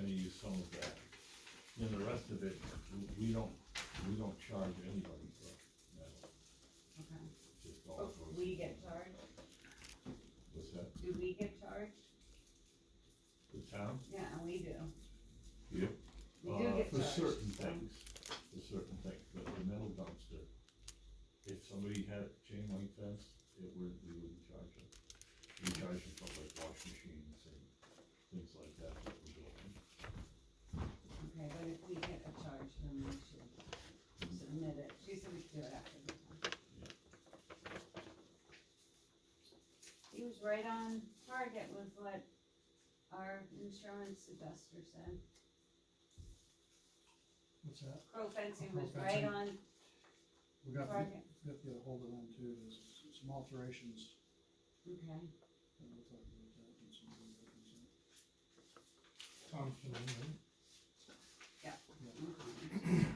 gonna use some of that. Then the rest of it, we don't charge anybody for metal. Okay. Just all Oh, goes. we get charged? What's that? Do we get charged? The town? Yeah, we do. Yep. We do get For charged. certain things, but the metal dumpster, if somebody had chain link fence, we wouldn't charge them. We charge them for like wash machines and things like that we're doing. Okay, but if we get a charge, then we should submit it. She said we could do it after the time. He was right on target with what our insurance adjuster said. What's that? Crow fencing Crow was fencing. right on We got to target. get a hold of them too, there's some alterations, Okay. and we'll talk about that and some of the other things. Tom's been in, right? Yeah. Yeah.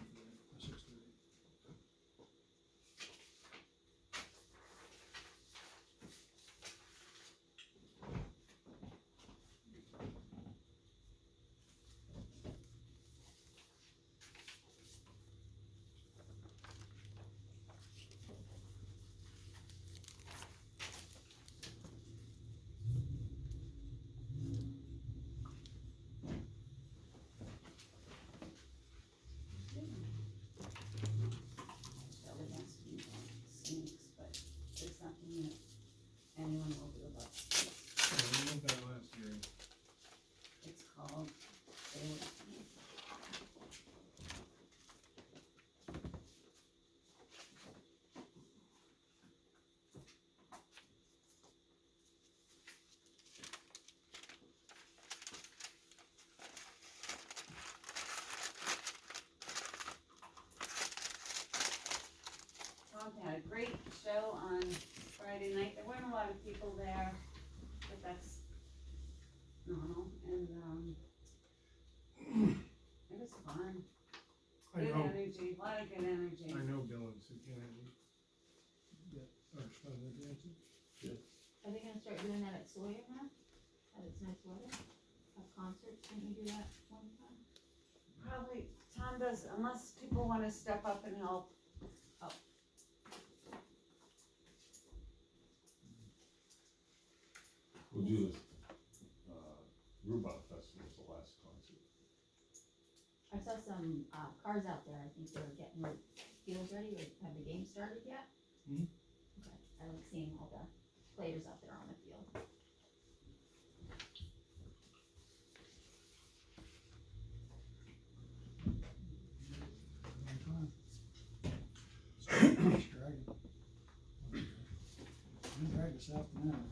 6:30. Still against me on snakes, but there's nothing that anyone will do about snakes. Yeah, we moved that last hearing. It's called, stay away from me. Tom had a great show on Friday night. There weren't a lot of people there, but that's normal, and, it was fun. I Good know, energy, a lot of good energy. I know Bill and Sue Kennedy. Yeah, our son and Nancy. Are they gonna start doing that at Sawyer now? That it's nice weather? Have concerts, didn't you do that one time? Probably, Tom does, unless people wanna step up and help. We'll do this, Rhubarb Festival's the last concert. I saw some, cars out there, I think they were getting the fields ready, or have the game started yet? Mhm. Okay, I like seeing all the players out there on the field. Long time. It's dragging. Been dragged this afternoon.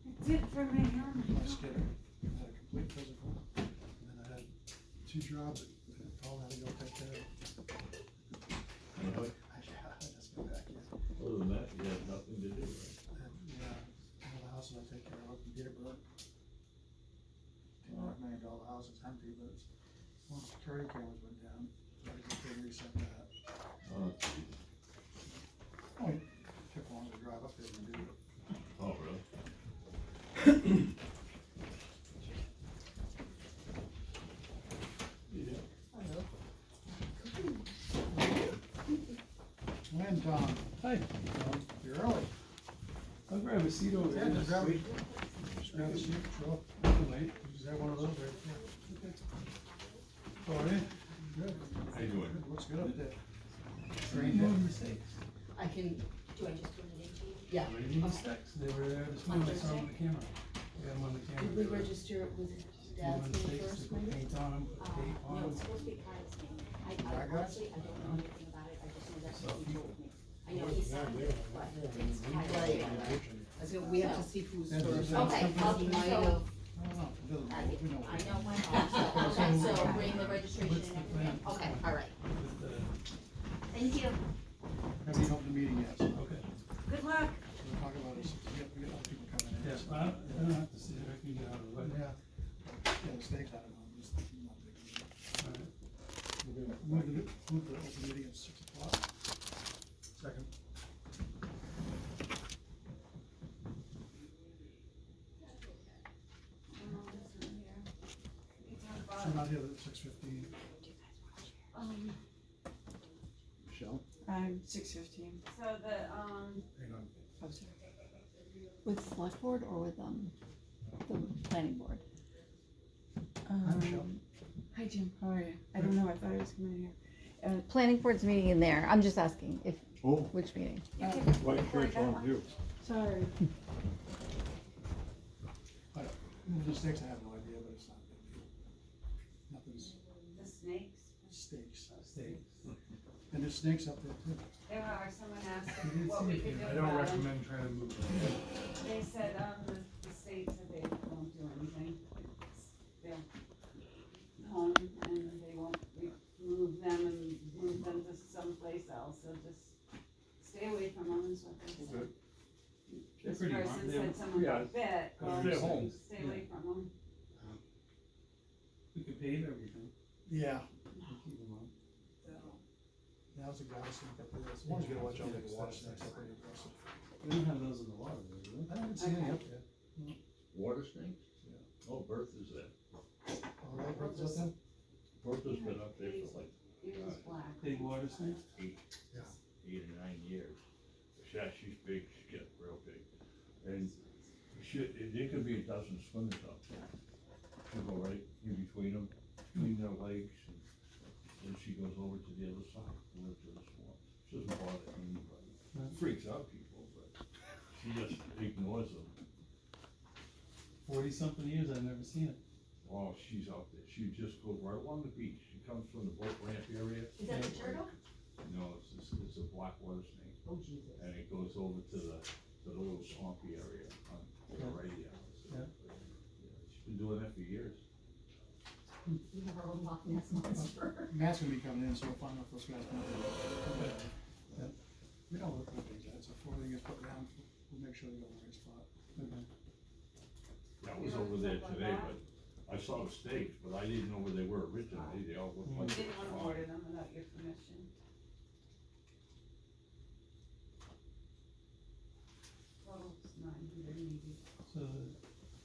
That's it for me, huh? My skidder, I had a complete physical, and then I had 2 jobs that Paul had to go take care of. Really? I just got back in. Other than that, you have nothing to do, right? And, yeah, all the house that I take care of in Peterborough. $2.5 million house, it's empty, but it's, once security cameras went down, so I had to go through and reset that. Oh, geez. Oh, it took longer to drive up there than do it. Oh, really? Yeah. Hello. When, Tom? Hi, You're early. I'll grab a seat over Yeah, there. just grab Wait. Just grab a seat, sure. Wait. Is that one of those right there? Oh, yeah? Good. How you doing? Looks good up there. Train doing mistakes. I can, Do I just put it into you? yeah. Raising mistakes, they were there this morning, I saw them on the camera. We had them on the camera. Did we register it with Dad's Doing name mistakes, first, they put maybe? paint on them, put tape on No, them. it's supposed to be Kyle's name. I Right, guys? honestly, I don't know anything about it, I just know that's what he told me. I know Yeah, he signed it, but it's Kyle's name. So we have to see who's Yeah, first. okay, He might so- have, I don't know, it doesn't I matter, we know. I know my mom, so, okay, so bring the registration What's and the everything. plan? Okay, all right. With the- Thank you. Haven't even opened the meeting yet, so Okay. Good luck. we'll talk about it, we got other people coming in. Yes, I don't have to see it, I can get out of the way. Yeah. Yeah, the stakes, I don't know, just not big. All right. We're gonna move the open meeting at 6 o'clock. Second. Oh, that's not here. We talk about not here at 6:15. Michelle? 6:15. So the, Hang on. Oh, sorry. With select board or with, the planning board? Michelle. Hi Jim, how are you? I don't know, I thought I was coming in here. Planning board's meeting in there, I'm just asking if, Oh, which meeting? white shirt's on you. Sorry. The stakes, I have no idea, but it's not a big deal. Nothing's the snakes, stakes. Steaks. And there's snakes up there too. there are, someone asked We didn't what see we it could do here. I don't about them. recommend trying to move them. They said, the state said they won't do anything. They'll home and they won't move them and move them to someplace else, so just stay away from them is what they said. Okay. They're This pretty person hard. said someone yeah, got bit, well, they're home. stay away from them. We could pave everything. Yeah. Keep them on. Now's the guy snake up there. As long as you gotta watch out for the water snakes, they're pretty aggressive. We don't have those in the water, though, do we? I haven't seen any up there. Water snakes? Oh, Bertha's there. All right, Bertha's up there? Bertha's been up there for like It was black. Big water snakes? eight or 9 years. She's big, she's getting real big. And there could be a dozen swimmers up there. She'll go right in between them, between their legs, and then she goes over to the other side, over to the swamp. She doesn't bother anybody. Freaks out people, but she just ignores them. 40-something years, I've never seen it. Oh, she's out there. She just goes right along the beach. She comes from the boat ramp area. Is that the turtle? No, it's a black water snake. Oh, Jesus. And it goes over to the little swampy area on the right here. Yeah. She's been doing that for years. We have our own Loch Ness monster. Matt's gonna be coming in, so we'll find out if those guys come in. Yeah. We don't look for things, so before they get put down, we'll make sure they go in the right spot. Okay. I was over there today, but I saw the stakes, but I didn't know where they were originally. They all looked We like. didn't wanna order them without your permission. Total's 980. So,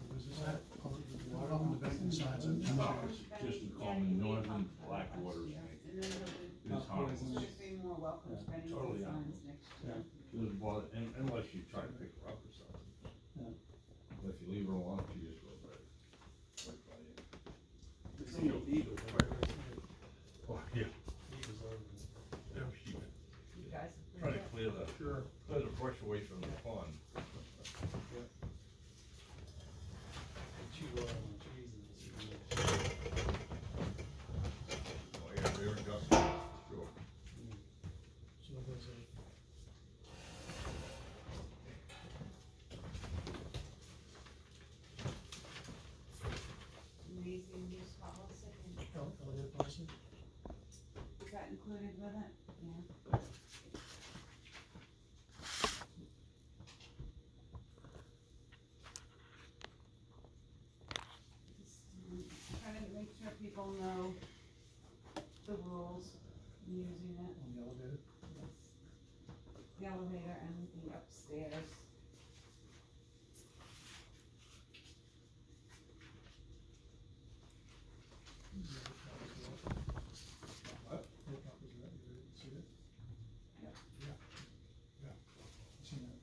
Where's this at? Oh, the water on the back and sides of the Just a common northern black water snake. And then there'll It's harmless. be more welcome Yeah, spending totally signs next year. She doesn't bother, unless you try to pick her up or something. Yeah. But if you leave her alone, she just goes right by you. it's a little eagle. Oh, yeah. Eagles are- She You guys have trying pretty to clear the brush away from the pond. Chew on the trees and this. Oh, yeah, they're adjusting, sure. So there's a. amazing use policy. Elevator policy? Is that included with it? Yeah. Trying to make sure people know the rules, using it, On the elevator? the elevator and the upstairs. What? Your copies of that, you ready to see it? Yep. Yeah. Yeah. Seen that,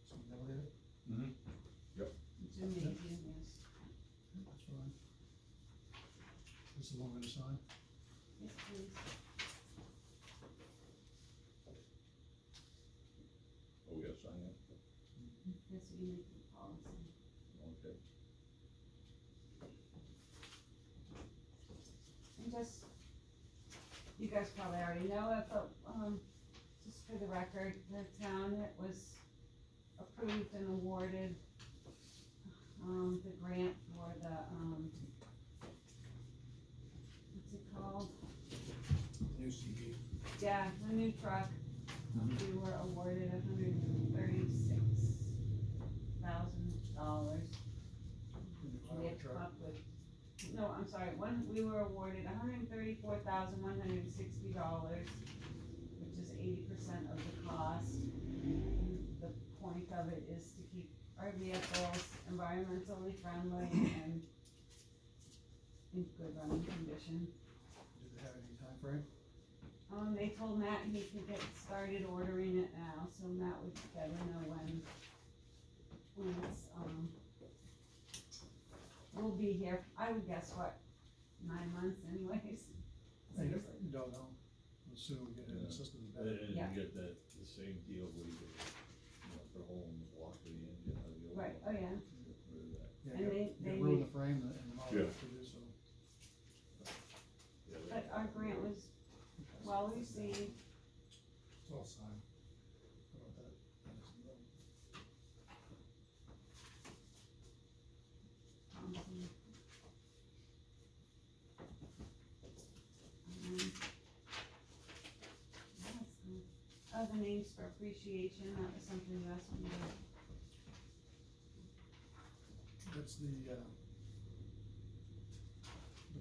so the elevator? Mm-hmm. It's amazing, yes. That's fine. This is the one we're gonna sign? Yes, please. Oh, we gotta sign it? That's what you make the policy. Okay. And just, you guys probably already know it, but, just for the record, the town that was approved and awarded, the grant for the, what's it called? New CB. Yeah, the new truck, we were awarded $136,000. We had to come up with, no, I'm sorry, we were awarded $134,160, which is 80% of the cost. And the point of it is to keep our vehicles environmentally friendly and in good running condition. Do they have any time frame? They told Matt he could get started ordering it now, so Matt would better know when it's, will be here, I would guess, what, 9 months anyways? You don't know. The sooner we get it in the system, the better. And Yeah. you get that, the same deal where you get, the hole in the block of the engine, out of the old Right, one. oh yeah, Get rid of that. Yeah, And you they- get they room in need- the frame and all Yeah. that to do so. Yeah, but our grant was well received. It's all signed. How about that? Oh, the names for appreciation, that was something you asked me about. That's the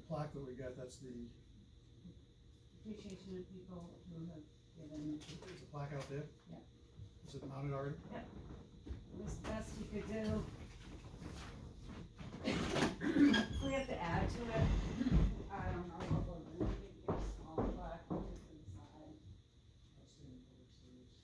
plaque that we got, that's the, Appreciation of people who have given, is the plaque out there? Yeah. Is it mounted already? it was the best he could do. If we have to add to it, I don't know what we're gonna do, get a small plaque on the inside. Outstanding public service.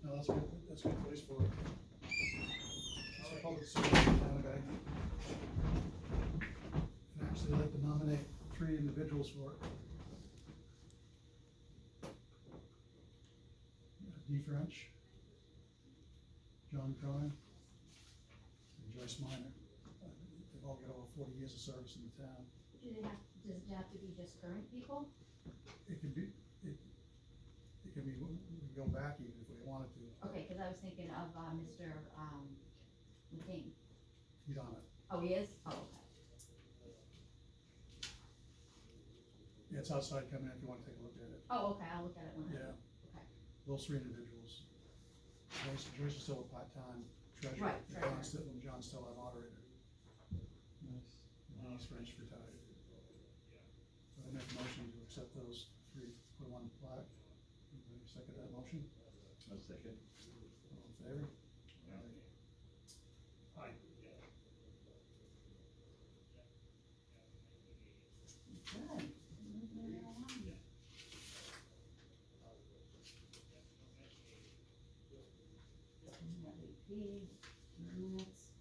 No, that's a good place for it. It's a public service kind of guy. And actually, I'd like to nominate 3 individuals for it. Dee French, John Cohen, and Joyce Minor. They've all got over 40 years of service in the town. does it have to be just current people? It could be, it can be, we can go back even if we wanted to. Okay, cause I was thinking of, Mr. McCain. He's on it. Oh, he is? Oh, okay. Yeah, it's outside coming in if you wanna take a look at it. Oh, okay, I'll look at it when I. Yeah. Okay. Those 3 individuals. Joyce is still a part-time treasurer. Right, and treasurer. John's still our moderator. Nice. And Denise French retired. So I make a motion to accept those 3, put them on the plaque. Anybody second that motion? A second. All in favor? Aye. Good. Moving right along. MVP, minutes.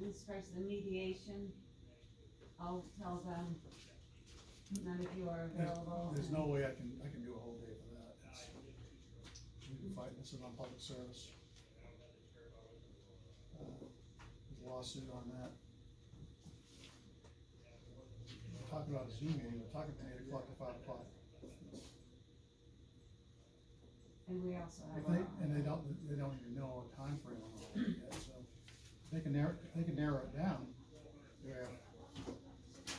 As far as the mediation, I'll tell them none of you are available. There's and- no way I can do a whole day for that. We've been fighting this on public service. There's a lawsuit on that. We're talking about a Zoom meeting, we're talking from 8 o'clock to 5 o'clock. And we also have. And they don't even know a time frame on all that yet, so they can narrow it down. Yeah,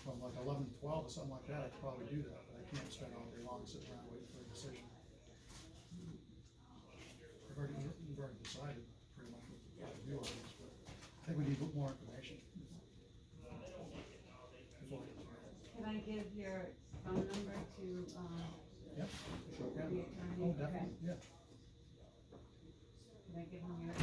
from like 11 to 12 or something like that, I could probably do that, but I can't spend all day long sitting around waiting for a decision. We've already decided pretty much what to do on this, but I think we need more information. Before we do that. Can I give your phone number to, Yep, sure the can. attorney? Oh, Okay. definitely, yeah. Can I give him your,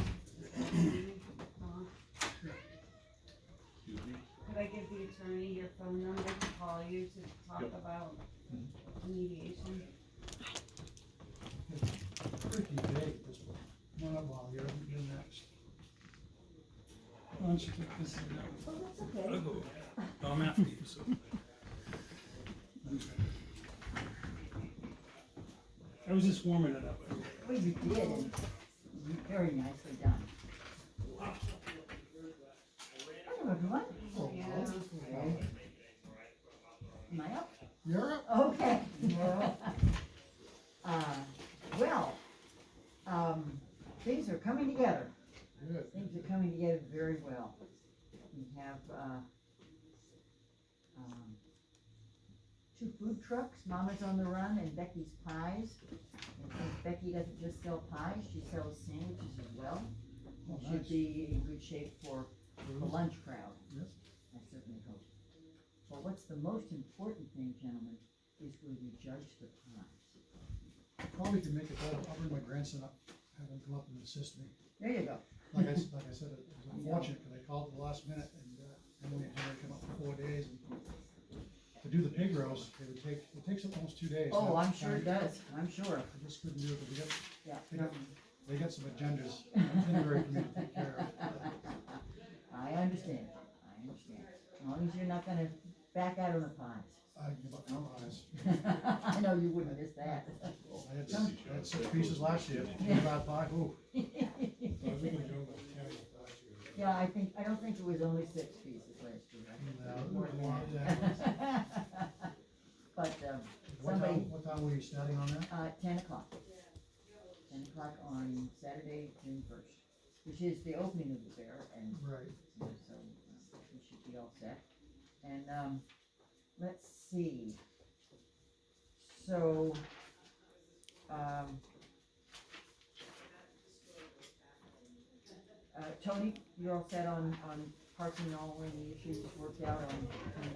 Excuse me? could I give the attorney your phone number to call you to talk Yep. about the mediation? Tricky day at this point. Come on up, Wally, you're next. Why don't you take this? Oh, that's okay. I'm after you, so. I was just warming it up. Well, you did, and very nicely done. Hello, everyone. Yeah. Okay. Am I up? You're up. Okay. Well, things are coming together. Good. Things are coming together very well. We have, 2 food trucks, Mama's on the Run and Becky's Pies. And since Becky doesn't just sell pies, she sells sandwiches as well. Oh, It should nice. be in good shape for the lunch crowd. Yes. I certainly hope. But what's the most important thing, gentlemen, is will you judge the pies? Probably can make it better, I'll bring my grandson up, have him come up and assist me. There you go. Like I said, it was unfortunate, because I called at the last minute, and Emily and Henry come up for 4 days, and to do the pig roast, it takes almost 2 days. Oh, Now, I'm sure it does, I'm sure. I just couldn't do it, because Yeah. they got some agendas, itinerary for me to take care of. I understand, As long as you're not gonna back out on the pies. I give up no pies. I know you wouldn't miss that. I had 6 pieces last year, about 5, ooh. I was gonna go by 10 last year. Yeah, I don't think it was only 6 pieces last year. I think it was more than that. But, somebody, What time were you starting on that? 10 o'clock. 10 o'clock on Saturday, June 1st, which is the opening of the fair, and Right. so we should be all set. And, let's see. So, Tony, you're all set on parking, all the issues worked out on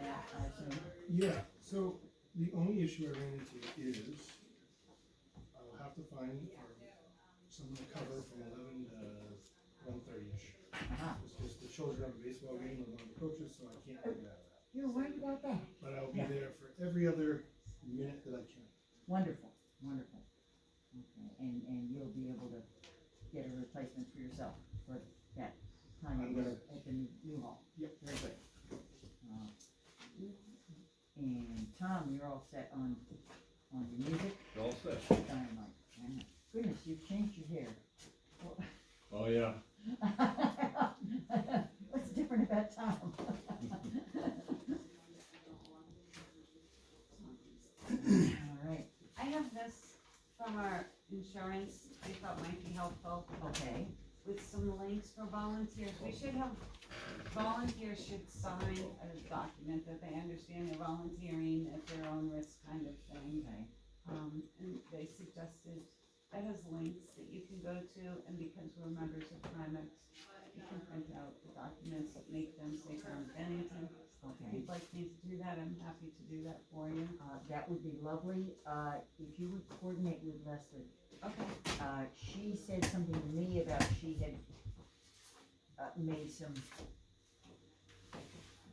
that, I assume? Yeah, so the only issue I ran into is I'll have to find someone to cover from 11 to 1:30ish. Uh-huh. It's just the children have a baseball game with one of the coaches, so I can't do that. You're right about that. But I'll be Yeah. there for every other minute that I can. Wonderful, wonderful. Okay, and you'll be able to get a replacement for yourself for that time I'm you're gonna- at the new hall. Yep. Very good. And Tom, you're all set on your music? All set. Dynamite. And goodness, you've changed your hair. Oh, yeah. What's different about Tom? All right, I have this from our insurance, I thought might be helpful, okay, with some links for volunteers. We should have, volunteers should sign a document that they understand they're volunteering at their own risk kind of thing. okay. And they suggested, that has links that you can go to, and because we're members of Primex, you can print out the documents that make them say Town of Bennington. If Okay, you'd like me to do that, I'm happy to do that for you. that would be lovely, if you would coordinate with Leslie. Okay. She said something to me about she had, made some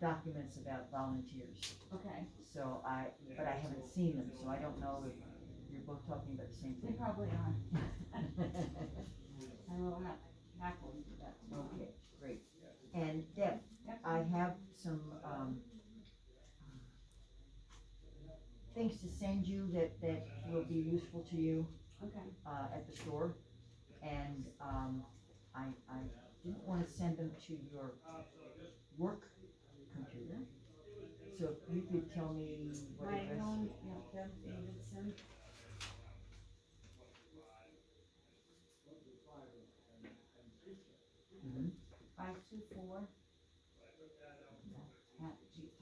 documents about volunteers. Okay, So but I haven't seen them, so I don't know if you're both talking about the same they thing. probably are. I will happily do that tomorrow. Okay, great. And Deb, Yep. I have some, things to send you that will be useful to you, Okay, at the store. And, I didn't wanna send them to your work computer. So if you could tell me what my address. home, Deb Davidson, Mhm. 524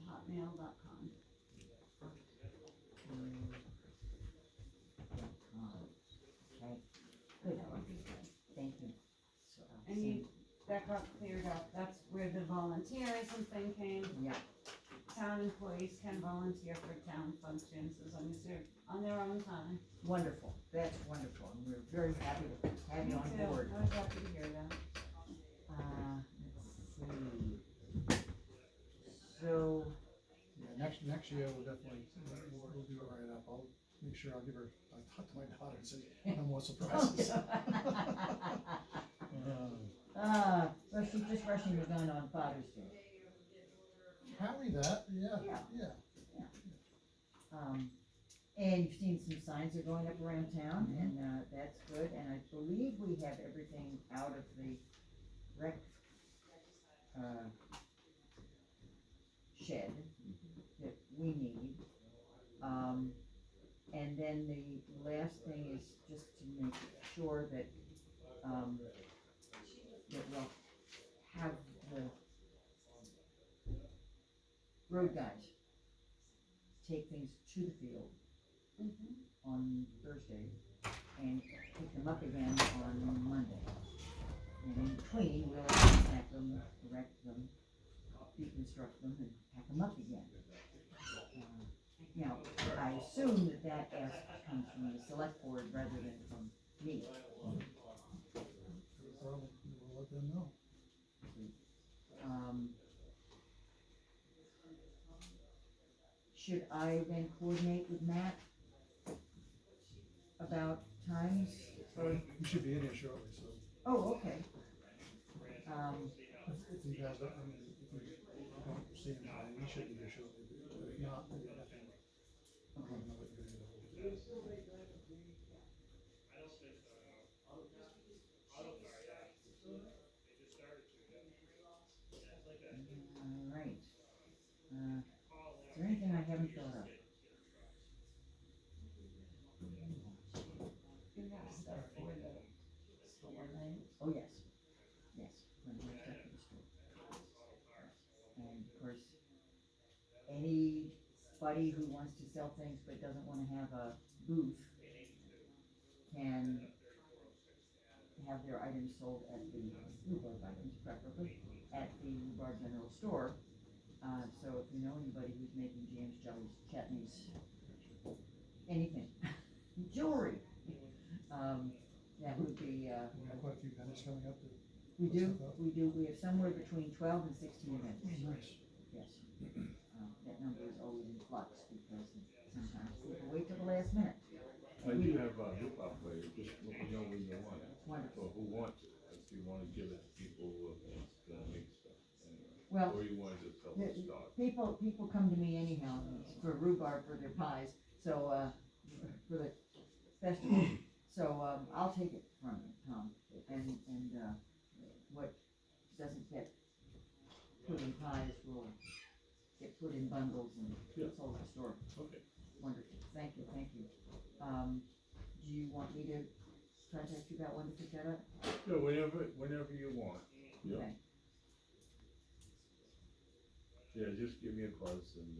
@hotmail.com. Okay, good, thank you. So I'll And you, send- that got cleared up, that's where the volunteerism thing came. Yeah, Town employees can volunteer for town functions as long as they're on their own time. wonderful, that's wonderful, and we're very happy to have you Me on too. board. I was happy to hear that. Let's see. So, Yeah, next year we'll definitely, we'll do it right up. I'll make sure I'll give her, I talked to my daughter and said, no more surprises. well, she's just rushing the gun on Father's Day. Apparently that, yeah, Yeah. yeah. And you've seen some signs are going up around town, and, that's good, and I believe we have everything out of the rec, shed that we need. And then the last thing is just to make sure that, that we'll have the road guys take things to the field Mhm. on Thursday and pick them up again on Monday. And in between, we'll unpack them, erect them, deconstruct them, and pack them up again. Now, I assume that that ask comes from the select board rather than from me. Probably, we'll let them know. Should I then coordinate with Matt about times, or, We should be in here shortly, so oh, okay. if you guys don't, I mean, if you don't see him tonight, he should be here shortly. If not, maybe I can. I don't know what you're gonna do. Alright. Is there anything I haven't thought of? You have stuff for the store name? Oh, yes, yes, when we step to the store. And of course, anybody who wants to sell things but doesn't wanna have a booth can have their items sold at the rhubarb items, preferably at the rhubarb general store. So if you know anybody who's making jams, jellies, chutneys, anything, jewelry, that would be, We have quite a few vendors coming up to. we put do, stuff up. we have somewhere between 12 and 16 vendors. Nice. Yes. That number is always in flux because sometimes people wait till the last minute. I do have a group operator, just let me know when you want it, Wonderful. or who wants it, if you wanna give it to people who are gonna make stuff, anyway. Well, Or you wanna just sell the stock. people come to me anyhow for rhubarb for their pies, so, for the festival. So, I'll take it from you, Tom, and, what doesn't get put in pies will get put in bundles and Yeah. sold at the store. Okay. Wonderful, thank you. Do you want me to contact you about when to pick that up? Yeah, whenever you want. Yeah. Okay. Yeah, just give me a buzz and,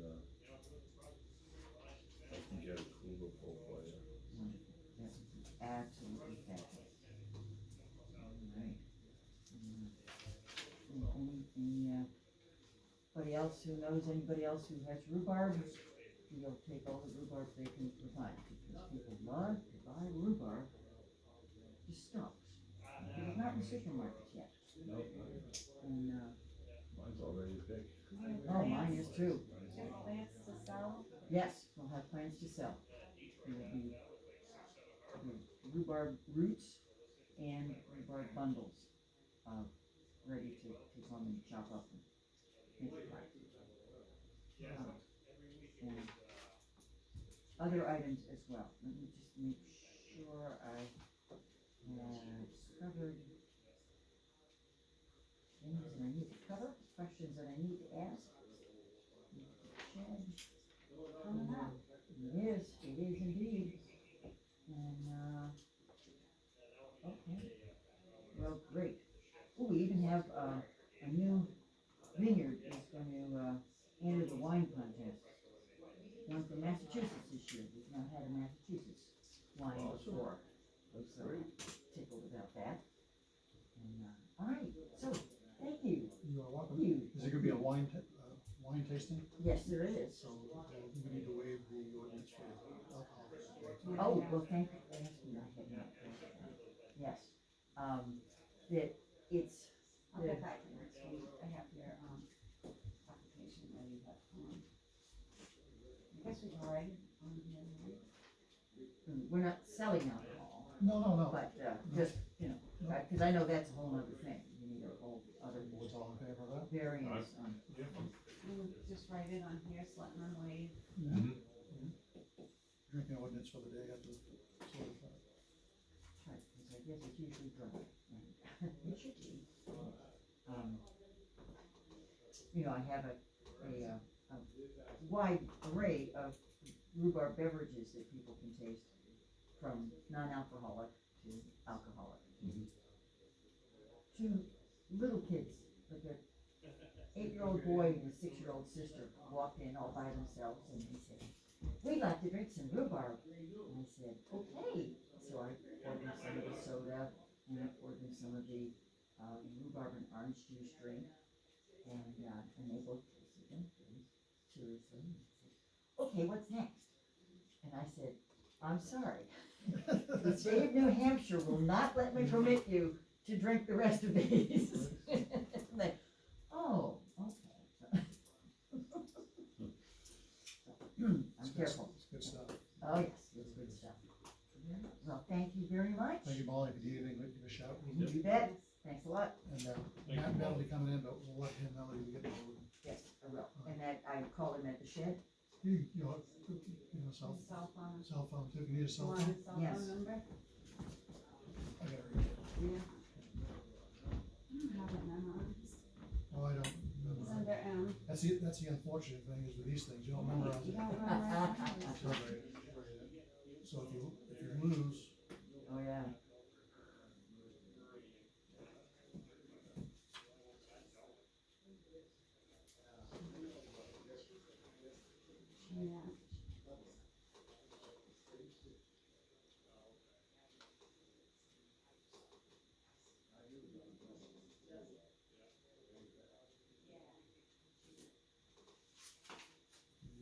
I can get a cooler full for you. Wonderful, that would be absolutely fabulous. Alright. Anybody else who knows anybody else who has rhubarb, we'll take all the rhubarb they can provide, because people love to buy rhubarb to stumps. Because it's not in supermarkets yet, No, and, mine's already picked. oh, mine is too. Do you have plants to sell? Yes, we'll have plans to sell. There will be rhubarb roots and rhubarb bundles, ready to take home and chop up and make pie. And other items as well. Let me just make sure I have covered things that I need to cover, questions that I need to ask. Shed coming up. It is indeed. And, okay. Well, great. Oh, we even have, a new vineyard is going to, enter the wine contest. One from Massachusetts this year. We've not had a Massachusetts wine Awesome. before. That's So, great. tickled about that. And, all right, so, thank you. You are welcome. You. Is there gonna be a wine tasting? Yes, there is. So, we need to waive the ordinance for alcohol. Oh, well, thank you for asking. I had not thought of that. Yes, that it's, I'll get back to you next week. I have your, application ready, but, I guess we can write it on here, right? we're not selling alcohol, No. but, just, cause I know that's a whole other thing. You need a whole other Board's all in favor of that? variance on. We'll just write it on here, Selectmen waive. Drinking ordinance for the day after. Right, because I guess it's usually dry, and it should be. I have a wide array of rhubarb beverages that people can taste, from non-alcoholic to alcoholic. Mhm. To little kids, like they're 8-year-old boy and his 6-year-old sister walked in all by themselves, and they said, "We'd like to drink some rhubarb." And I said, "Okay." So I poured them some of the soda, and I poured them some of the rhubarb and orange juice drink, and they both tasted them very seriously. And I said, "Okay, what's next?" And I said, "I'm sorry. The state of New Hampshire will not let me permit you to drink the rest of these." And they, "Oh, okay." I'm careful. It's good stuff. Oh, yes, it's good stuff. Well, thank you very much. Thank you, Molly, if you need anything, give a shout. You bet. Thanks a lot. And, Thank you, Matt will Molly. be coming in, but we'll let him know that you get the vote. Yes, I will. And that, I called him at the shed. You know, cell Cell phone. too, if you need a You cell want phone. his cell Yes. phone number? I gotta read it. Yeah. I don't have it memorized. Oh, I don't It's remember. under M. That's the unfortunate thing is with these things, you don't memorize You it. don't memorize it? So if you lose, Oh, yeah. Yeah.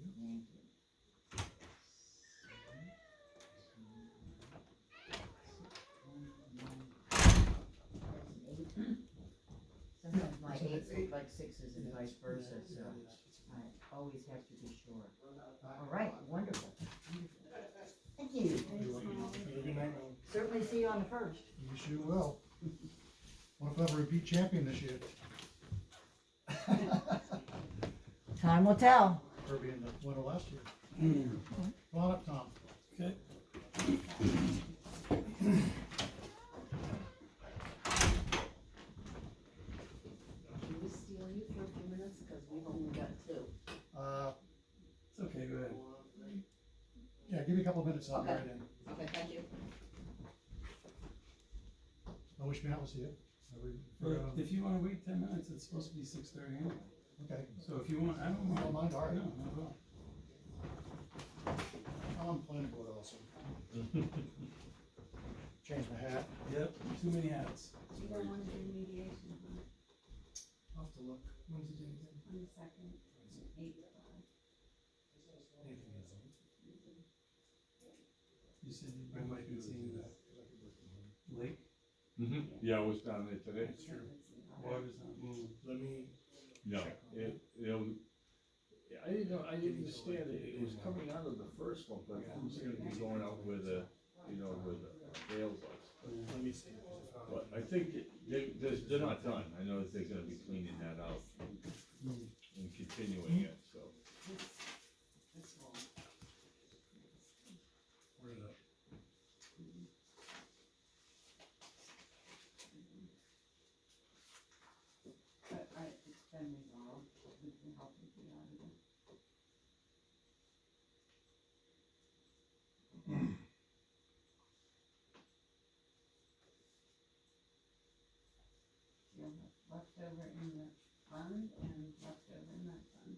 Thank you. Sometimes my eights look like sixes and vice versa, so I always have to be sure. All right, wonderful. Thank you. Thanks, Molly. Have a good night, Mel. Certainly see you on the first. you sure will. What if I have a repeat champion this year? Time will tell. Kirby in the winter last year. Come on up, Tom. Okay. Should we steal you for a few minutes, cause we've only got 2? It's okay, go ahead. Yeah, give me a couple minutes, I'll be Okay. right in. Okay, thank you. I wish Matt was here. But if you wanna wait 10 minutes, it's supposed to be 6:30 anyway. Okay, So if you want, I don't mind. don't mind, all right. No, not at all. I'm on planning board also. Change my hat. Yep, too many hats. You don't wanna do mediation, huh? I'll have to look. When's the date again? On the second, 8 to 5. Anything is on. You said you'd been like seeing the lake, Yeah, I was down there today. That's true. Water's not moving. Let me. No, I didn't know, I didn't understand it, it was coming out of the first one, but who's gonna be going out where the, where the rails are? Let me see. But I think they're not done, I know that they're gonna be cleaning that out and continuing it, so. This wall. Where is it? But it's been resolved with the help of the auditor. You'll have leftover in the fund and leftover in that fund.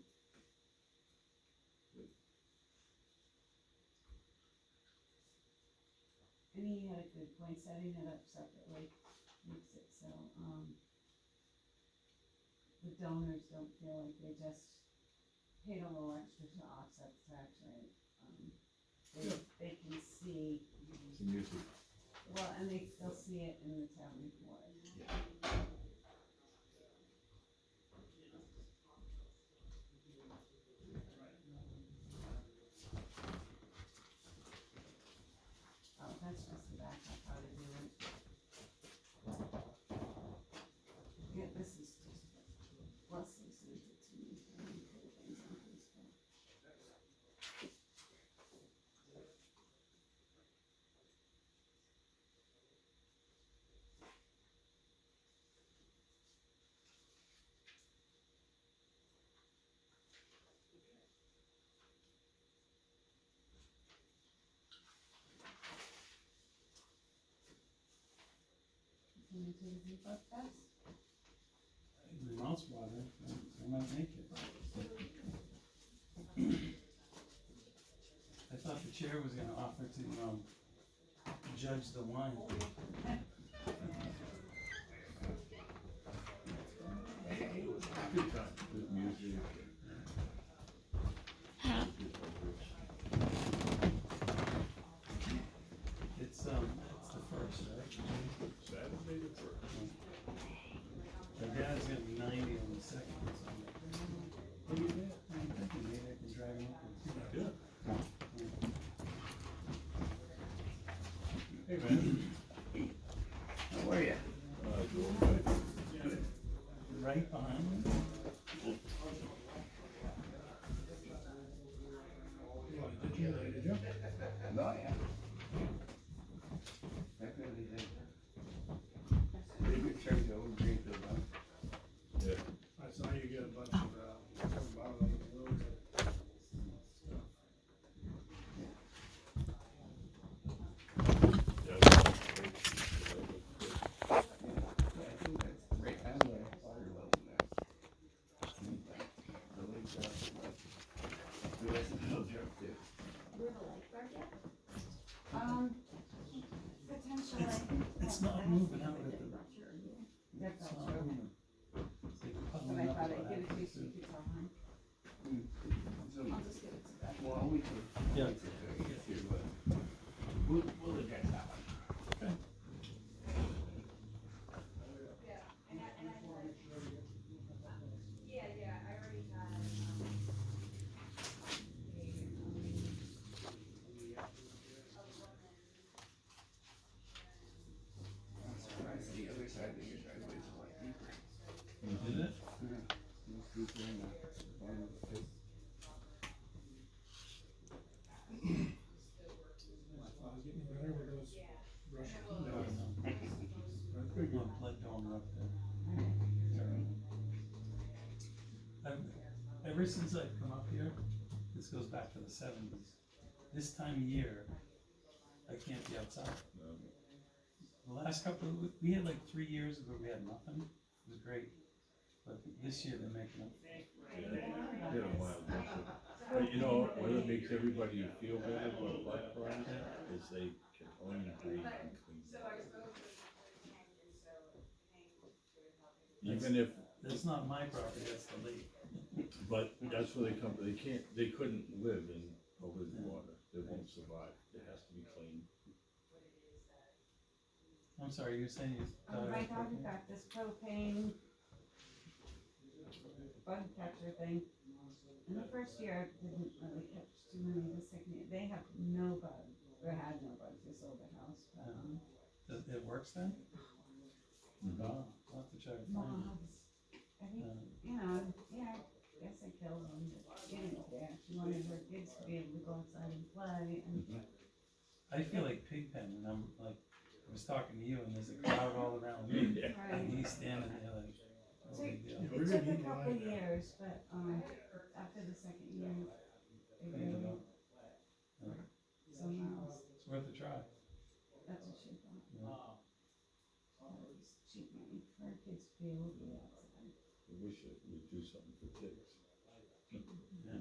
And he had a good point, setting it up separately makes it so, the donors don't feel like they just paid a little extra to offset the tax rate. They can see, Can use it. well, and they'll see it in the town report. Oh, that's just the backup, how to do it. Yeah, this is just, Leslie sent it to me, so I can put things on Facebook. Can you do the zip up test? My mouth's watering, so might make it. I thought the chair was gonna offer to, judge the wine. Good time, good music. It's the first, right? Saturday the first. My dad's gonna be 90 on the second, so. I'm thinking maybe I can drive him up and see that. Yeah. Hey, man. How are ya? Doing good. Right behind me. Did you? No, yeah. Definitely did. Maybe turn to old Greenfield, huh? Yeah. I saw you get a bunch of, bottles on the road. Yeah. Yeah, I think that's right on the water level now. The lake's up, but the rest of the hills are up too. Do we have a lifeguard yet? Potentially. It's not moving out at the. That's It's not not true. moving. It's like But puddling I up thought is I'd what give it to you happens so you could tell him. So, I'll just give it to Beth. well, I'll wait till. Yeah. wait till it gets here, but we'll address that one. Okay. I'm surprised the other side of your driveway is a lot deeper. You did it? Yeah, it's deeper in the bottom of the pit. I was getting better with those brush. Pretty good. Blood going up there. Ever since I've come up here, this goes back to the 70s. This time of year, I can't be outside. The last couple of, we had like 3 years where we had nothing. It was great. But this year they're making up. Get a wild winter. But you know, what makes everybody feel better about Black Friday is they can only breathe and clean water. Even if, That's not my property, that's the lake. but that's where they come, they couldn't live in polluted water, they won't survive, it has to be clean. I'm sorry, you're saying you. My daughter got this propane bug catcher thing. In the first year, it didn't really catch too many. The second year, they have no bugs, or had no bugs, they sold the house, but, It works then? Mhm. Oh, I'll have to try to find it. moths. I think, you know, yeah, I guess I killed them, but she didn't care. She wanted her kids to be able to go outside and play, and I feel like Pigpen when I'm like, I was talking to you and there's a crowd all around me. Yeah. And he's standing there like, no big deal. it took a couple years, but, after the second year, they Cleaned it really, up. somehow, It's worth a try. that's what she thought. Yeah. She wanted her kids to be able to be outside. I wish it would do something for ticks. Yeah. I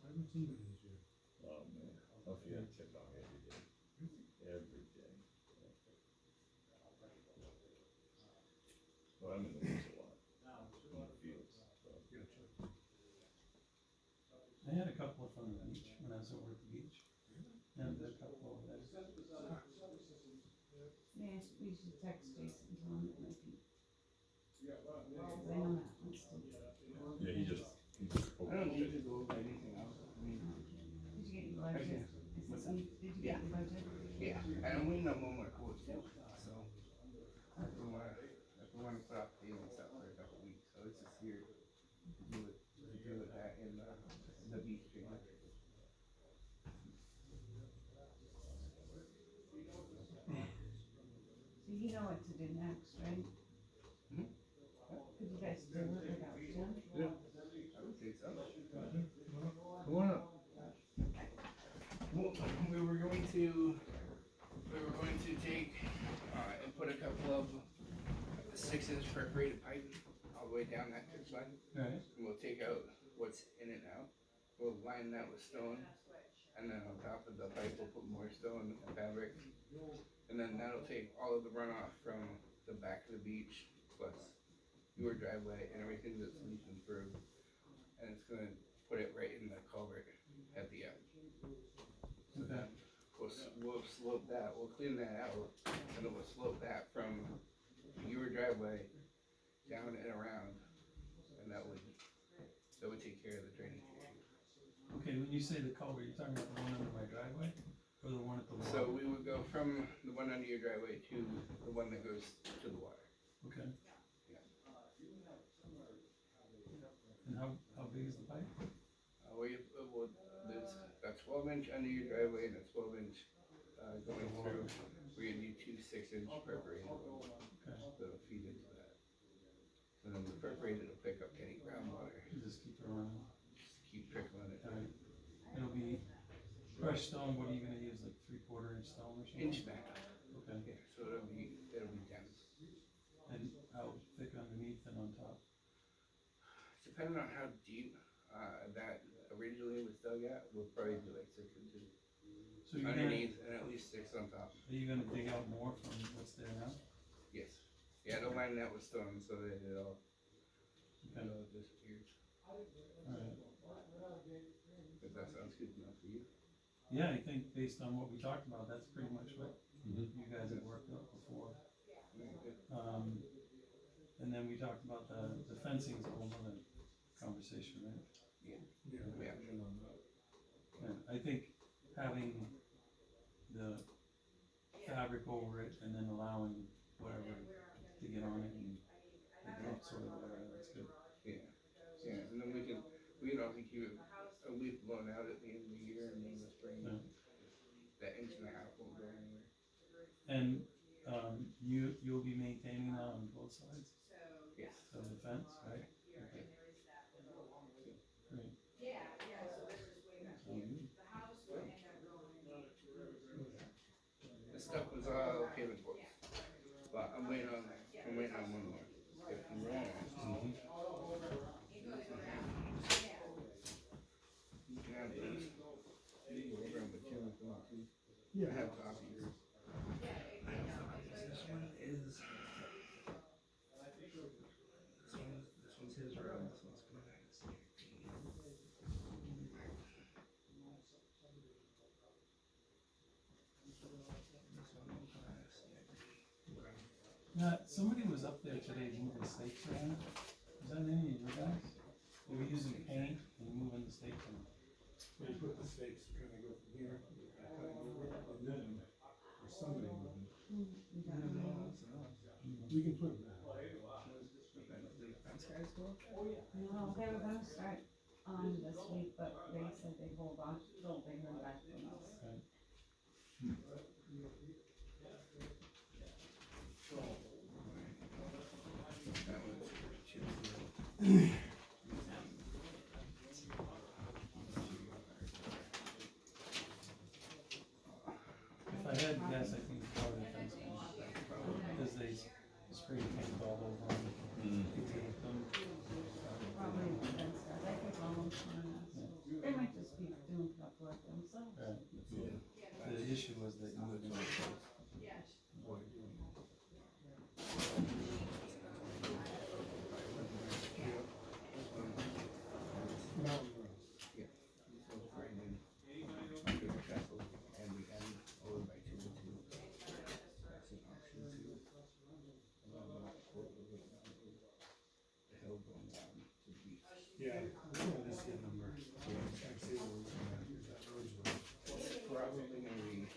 haven't seen it this year. Oh man, I'll be a tick on every day, every day. Well, I'm in the woods a lot, in the fields, so. I had a couple up on the beach when I was over at the beach. Yeah, there's a couple over there. Yeah, we should text Jason, tell him it might be. Cause I know Matt wants to. Yeah, he just I don't need to go over anything else. I mean, Did you get your budget? Did you get your budget? yeah, I don't need no more quotes too, so. I don't wanna put off payments up for a couple weeks, so it's just here to do it that in the beach payment. So you know what to do next, right? Mhm. Could you guys do it without Jim? I would say so. Come on up. Well, we were going to take, and put a couple of 6-inch perforated pipe all the way down that church line. Right. We'll we'll take out what's in it now, we'll line that with stone, and then on top of the pipe, we'll put more stone and fabric. And then that'll take all of the runoff from the back of the beach, plus your driveway and everything that's leaking through. And it's gonna put it right in the culvert at the end. So then we'll slope that, we'll clean that out, and then we'll slope that from your driveway down and around. And that would take care of the drainage issue. Okay, when you say the culvert, you're talking about the one under my driveway, or the one at the water? So we would go from the one under your driveway to the one that goes to the water. Okay. And how big is the pipe? There's a 12-inch under your driveway and a 12-inch going through. We're gonna need two 6-inch perforated ones that'll feed into that. And then the perforated will pick up any groundwater. You just keep it running. Just keep trickling it. Alright. It'll be crushed stone. What are you gonna use, like 3/4 inch stone or something? Inch and a half. Okay. Yeah, so it'll be dense. And how thick underneath and on top? Depending on how deep that originally was dug at, we'll probably do like 6 inches So you're underneath and at least 6 on top. Are you gonna dig out more from what's there now? Yes. Yeah, to line that with stone so that it all disappears. Alright. If that sounds good enough for you. Yeah, I think based on what we talked about, that's pretty much what you guys have worked out before. And then we talked about the fencing is a whole other conversation, right? Yeah. And I think having the fabric over it and then allowing whatever to get on it and sort of whatever, that's good. Yeah, and then we can also keep it a week blown out at the end of the year, and then the spring, that 1.5 inch won't go anywhere. And you'll be maintaining that on both sides Yes. of the fence, right? Okay. Great. This stuff was all pavement boards, but I'm waiting on one more. If I'm wrong, you can have those. Program, but Jim is going to. Yeah. I have copies. This one is. This one's his room. This one's coming back to CIP. Somebody was up there today moving stakes around. Was that any of your guys? They were using paint and moving the stakes around. We put the stakes, we're gonna go from here, cutting over, and then, or somebody moving. We can put them back. Fence guys go up? No, they were gonna start, this week, but they said they hold on till they heard back from us. Right. That one's If I had to guess, I think it's probably the fence guys. Because they spray paint all over them. Probably the fence guys, I think almost, they might just be doing prep work themselves. Right. The issue was that you moved in the stakes. Mountain Road. Yeah, this one's right in under the castle, and we end over by 2 and 2. That's an option too. And then the hill going down to the beach. Yeah, this is the number. Actually, we're looking at, is that road's road? It's probably gonna be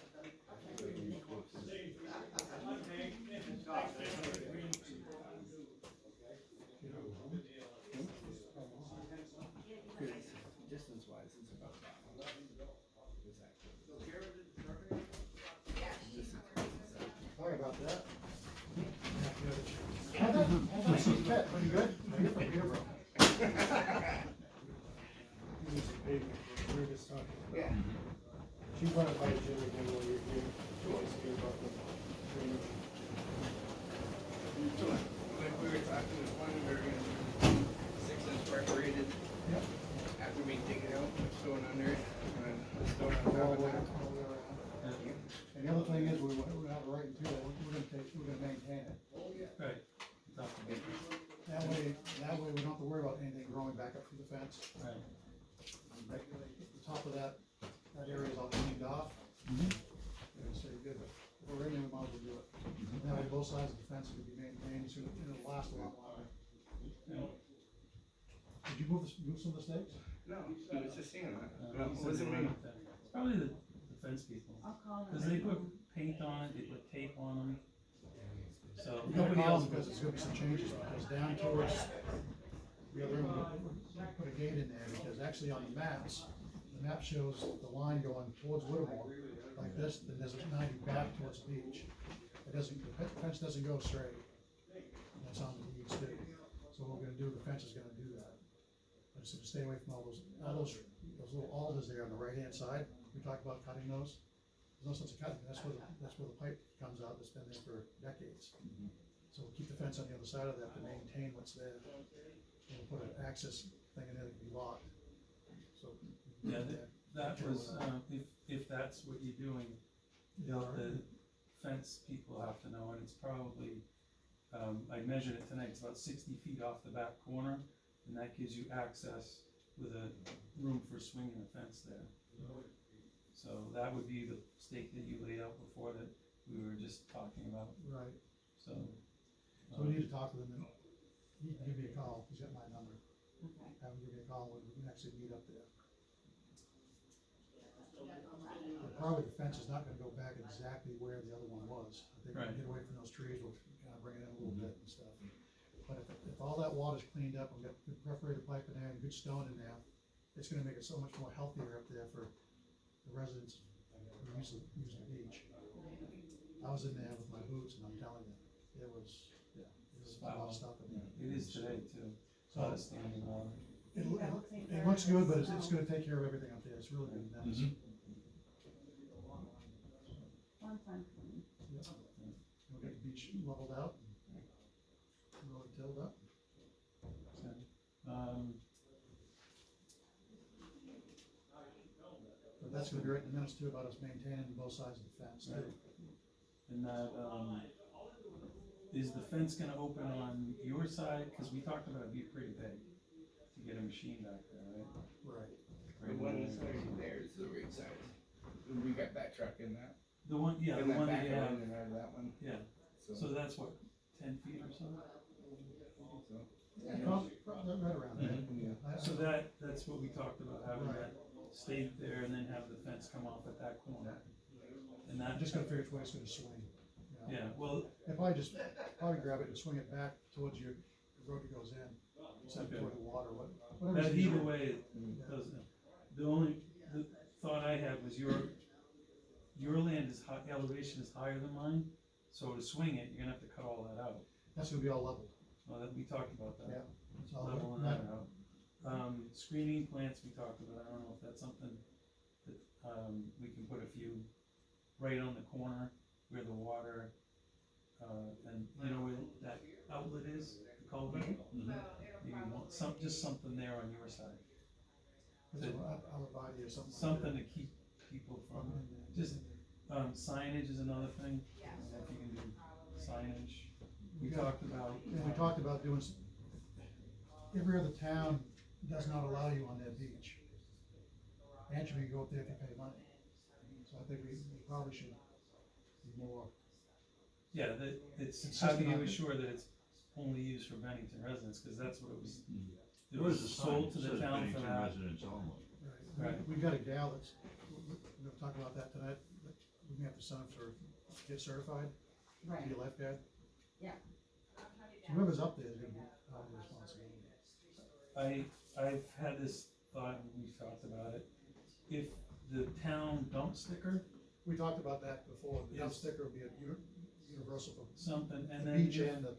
close to distance wise, it's about that. Sorry about that. She's fit, pretty good. You're from here, bro. This is pavement, we were just talking about. Yeah. She brought it by Jim again while you were here, she wants to hear about the drainage. Like we were talking, this one, we're gonna do 6-inch perforated Yep. After we dig it out, put stone under it, and then put stone on All top the of way that. around. And the other thing is, we're not writing too, we're gonna maintain it. Right. Talk about it. That way we don't have to worry about anything growing back up through the fence. Right. Like, the top of that area is all cleaned off. And so you're good, but if we're in there, we might as well do it. And that way both sides of the fence will be maintained, so it'll last a lot longer. Yeah. Did you move some of the stakes? No, he was just saying that. He No, it said wasn't they me. were not there. It's probably the fence people, I'll call them. cause they put paint on it, they put tape on them. So You gotta nobody call else them because would. there's gonna be some changes, because down towards the other end, we put a gate in there, because actually on the maps, the map shows the line going towards Whittemore, like this, then there's a 90 back towards the beach. It doesn't, the fence doesn't go straight. And that's on the deeds too. So what we're gonna do, the fence is gonna do that. But it's to stay away from all those little alders there on the right-hand side. We talked about cutting those. There's no sense of cutting, that's where the pipe comes out, that's been there for decades. So we'll keep the fence on the other side of that to maintain what's there. And we'll put an access thing in there that can be locked. So. Yeah, that was, if that's what you're doing, the fence people have to know, and it's probably, I measured it tonight, it's about 60 feet off the back corner, and that gives you access with a room for swinging the fence there. So that would be the stake that you laid out before that we were just talking about, Right, so. so we need to talk with him, and he can give me a call, he's got my number. Okay. Have him give me a call when we can actually meet up there. But probably the fence is not gonna go back exactly where the other one was. I think we Right. can get away from those trees, we'll kind of bring it in a little bit and stuff. But if all that water's cleaned up, we've got good perforated pipe in there and good stone in there, it's gonna make it so much more healthier up there for the residents who use the beach. I was in there with my boots and I'm telling you, it was a lot of stuff in there. It is today too, So- lot of standing water. It looks good, but it's gonna take care of everything up there, it's really gonna be nice. One time for me. We'll get the beach leveled out, and road tilled up. But that's gonna be right in the minutes too, about us maintaining both sides of the fence too. Right. And that, is the fence gonna open on your side, cause we talked about it'd be pretty big to get a machine back there, right? Right. The one side there is the right side. We got that truck in that. The one, yeah, In the that one that back you have, end and out of that one. yeah, so that's what, 10 feet or so? So. Right around there. Yeah. So that's what we talked about, having that stake there and then have the fence come off at that corner. And I'm that, just gonna figure which way it's gonna swing. You know. yeah, well, If I just, probably grab it and swing it back towards the road that goes in, instead of Okay. toward the water, whatever's that easier. either way, it doesn't, the thought I had was your land is high, elevation is higher than mine, so to swing it, you're gonna have to cut all that out. That's gonna be all leveled. Well, that, we talked about that. Yeah. It's all Leveling that out. Screening plants we talked about, I don't know if that's something that, we can put a few right on the corner where the water, and you know where that outlet is, the culvert? Maybe just something there on your side, It's a body or something. something to keep people from, just, signage is another thing. I don't know if you can do signage. We talked about. And we talked about doing, every other town does not allow you on their beach. Actually, you go up there if you pay money. So I think we probably should be more. Yeah, that, it's, It's how just do you not- assure that it's only used for Bennington residents, cause that's what it was. It There was is a sign sold that to the says town for Bennington that. residents only. Right. We've got a gal that's, we're gonna talk about that tonight, but we're gonna have to sign for, get certified, Right. be a lifeguard. Yeah. So whoever's up there is gonna be our responsibility. I've had this thought, and we've talked about it, if the town dump sticker, We talked about that before, the dump Yes. sticker would be a universal for something, and the then beach if and the,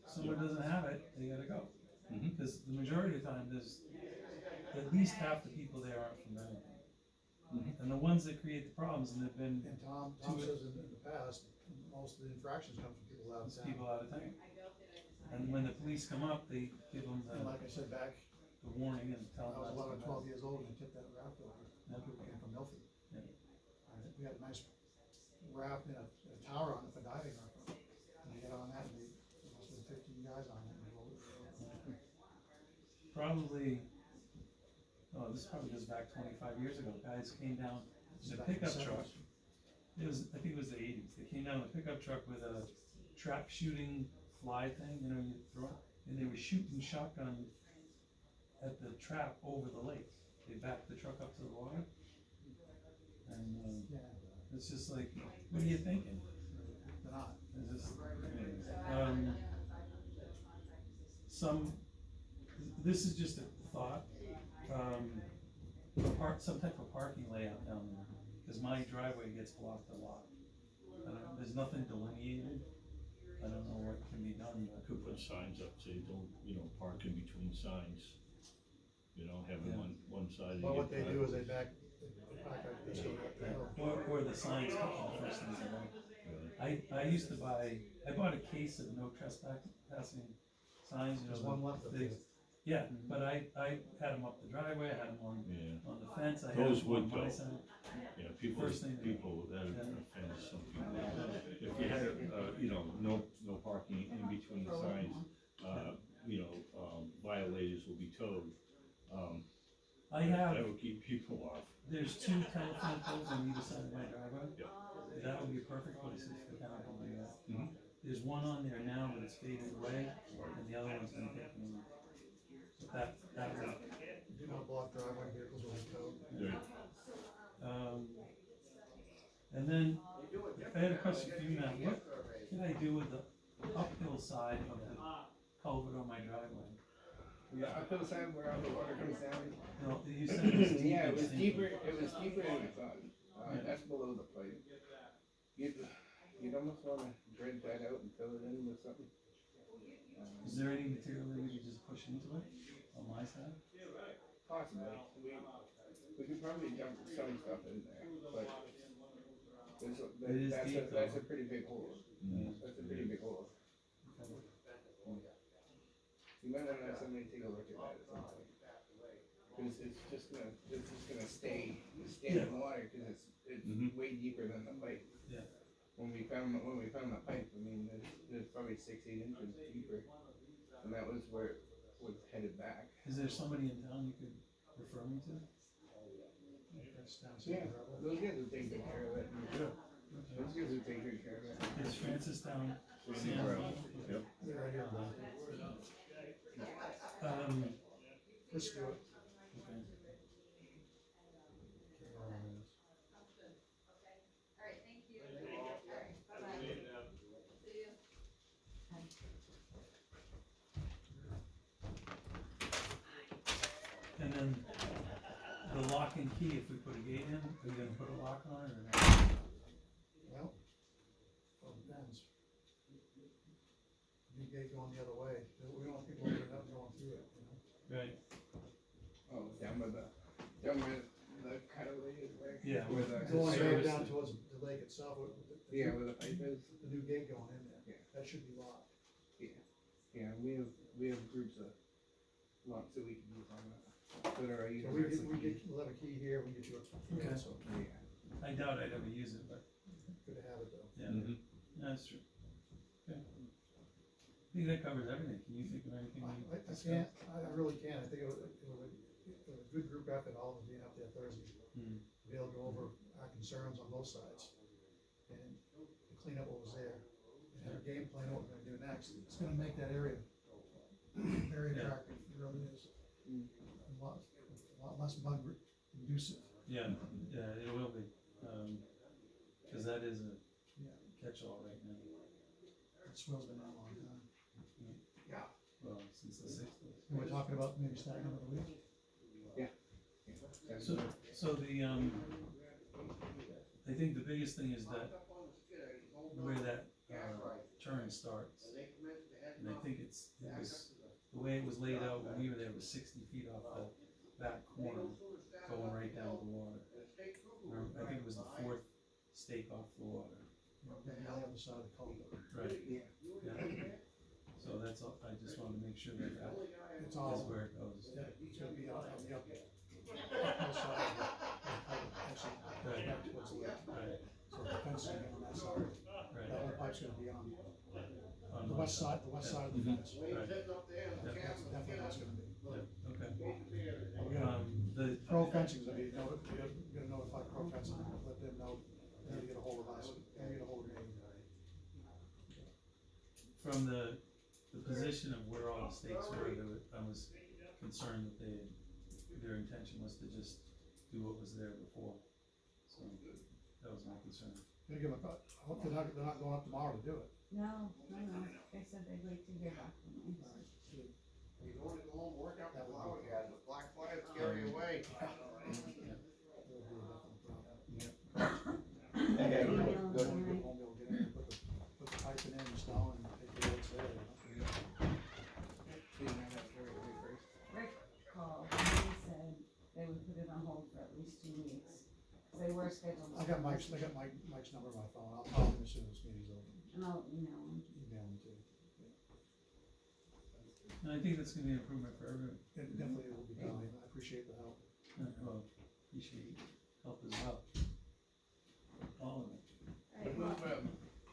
someone doesn't have it, they gotta go. Mhm. Cause the majority of the time, there's, at least half the people there aren't from Bennington. Mhm. And the ones that create the problems, and they've been, and Tom says in the past, most of the infractions come from people out of it's town. people out of town. And when the police come up, they give them And the like I said, back the warning and tell I them. was that's 11, 12 the years old and they tipped that raft over. Yeah. People came from Milford. Yeah. We had a nice raft and a tower on it for diving. And they get on that and there must have been 15 guys on it. And they rolled it. Probably, oh, this probably goes back 25 years ago. Guys came down in a pickup truck. It was, I think it was the 80s. They came down in a pickup truck with a trap shooting fly thing, you know, you throw it, and they were shooting shotgun at the trap over the lake. They backed the truck up to the water. And Yeah, it's just like, what are you thinking? they're not. It's just, this is just a thought, some type of parking layout down there, cause my driveway gets blocked a lot. There's nothing delineated, I don't know what can be done, I but, could put signs up, say, don't, park in between signs. Having Yeah. one side. But what they do is they back up the hill. or the signs come on first thing in the morning. I bought a case of no trespassing signs, There's one left up they- there. Yeah, but I had them up the driveway, I had them on Yeah, the fence, I had Those them on would my go. side. yeah, First thing- that offends some people. If you had, no parking in between signs, violators will be towed. I have, That would keep people off. there's 2 telephone poles on either side of my driveway. Yeah. That would be a perfect places for town to do that. Mhm. There's one on there now, but it's faded away, and the other one's been taken away. But that would, Do not block driveway, vehicles will be towed. Right. and then, I had a question for you, Matt, what can I do with the uphill side of the culvert on my driveway? Yeah, uphill side where all the water comes down. No, you said it was deep. Yeah, it was and deeper, sinking. it was deeper than I thought. Yeah. That's below the pipe. You'd almost wanna dredge that out and fill it in with something. Is there any material that we could just push into it on my side? Possibly, we could probably dump some stuff in there, but It is deep, that's though. a pretty big hole. Mhm. That's a pretty big hole. Okay. You might wanna have somebody take a look at that at some point. Cause it's just gonna stay in water, cause it's Mhm. way deeper than the pipe. Yeah. When we found the pipe, I mean, there's probably 6-8 inches deeper, and that was where it was headed back. Is there somebody in town you could refer me to? That's down Yeah, Selectboard. those guys will take good care of it. Those guys will take good care of it. Is Francistown, Sandy gravel, yep. They're right here, Brian. Let's do it. okay. And then the lock and key, if we put a gate in, are we gonna put a lock on it or not? Well, depends. New gate going the other way, we don't want people opening up and going through it, Right. Oh, down by the cutaway is where? Yeah, Where the. Going right service down it. towards the lake itself, Yeah, where the pipe is. the new gate going in there, Yeah. that should be locked. Yeah, we have groups of locks that we can use on that. That are So universal. we'll have a key here, we get you a key, Okay. so Yeah. I doubt I'd ever use it, but, good to have it though. yeah, Mhm. that's true. Okay. I think that covers everything. Can you think of anything we I can't, I really can't, I think it was a good group effort, all of us being up there Thursday. Hmm. To be able to go over our concerns on both sides and to clean up what was there. And have a game plan what we're gonna do next. It's gonna make that area very Yeah. attractive, it really is. A lot less bug inducive. Yeah, it will be, cause that is a Yeah. catch-all right now, That swell's been there a long time. well, since the 60s. And we're talking about maybe starting another week. So the, I think the biggest thing is that where that, turn starts. And I think it was, the way it was laid out when we were there was 60 feet off the back corner, going right down to the water. I think it was the 4th stake off the water. You know, getting on the other side of the culvert. Right. Yeah. Yeah. So that's all, I just just wanted to make sure that that It's is all, where it goes. yeah, it's gonna be on the uphill side of the pipe, actually, Right. back towards the lake. Right, So the fence is gonna be on that side. right. That whole pipe's gonna be on On the one west side of the fence. Right, That's definitely what it's gonna be. okay. We're gonna- The, Pro fencing's gonna be, we're gonna notify pro fencing, let them know, they need to get a hold of us, they need to get a hold of me. from the position of where all the stakes were, I was concerned that their intention was to just do what was there before. So, that was my concern. Gonna give them a thought, I hope they're not going up tomorrow to do it. No, they said they'd wait to hear back from me. All right, good. You don't want to go home, work out That the would flower be- garden, the black flies scare you away. That would be a definite problem. Okay, Good. good. Won't be able to get in and put the pipe in and install and take the roads there, you know? Rick called, and he said they would put it on hold for at least 2 weeks. They were scheduled. I got Mike's number on my phone, I'll call him as soon as this meeting's over, And I'll email him. email him too. And I think that's gonna be an improvement for everyone. It definitely will be done, I appreciate the help. Well, appreciate help as well. All of it. Alright, well,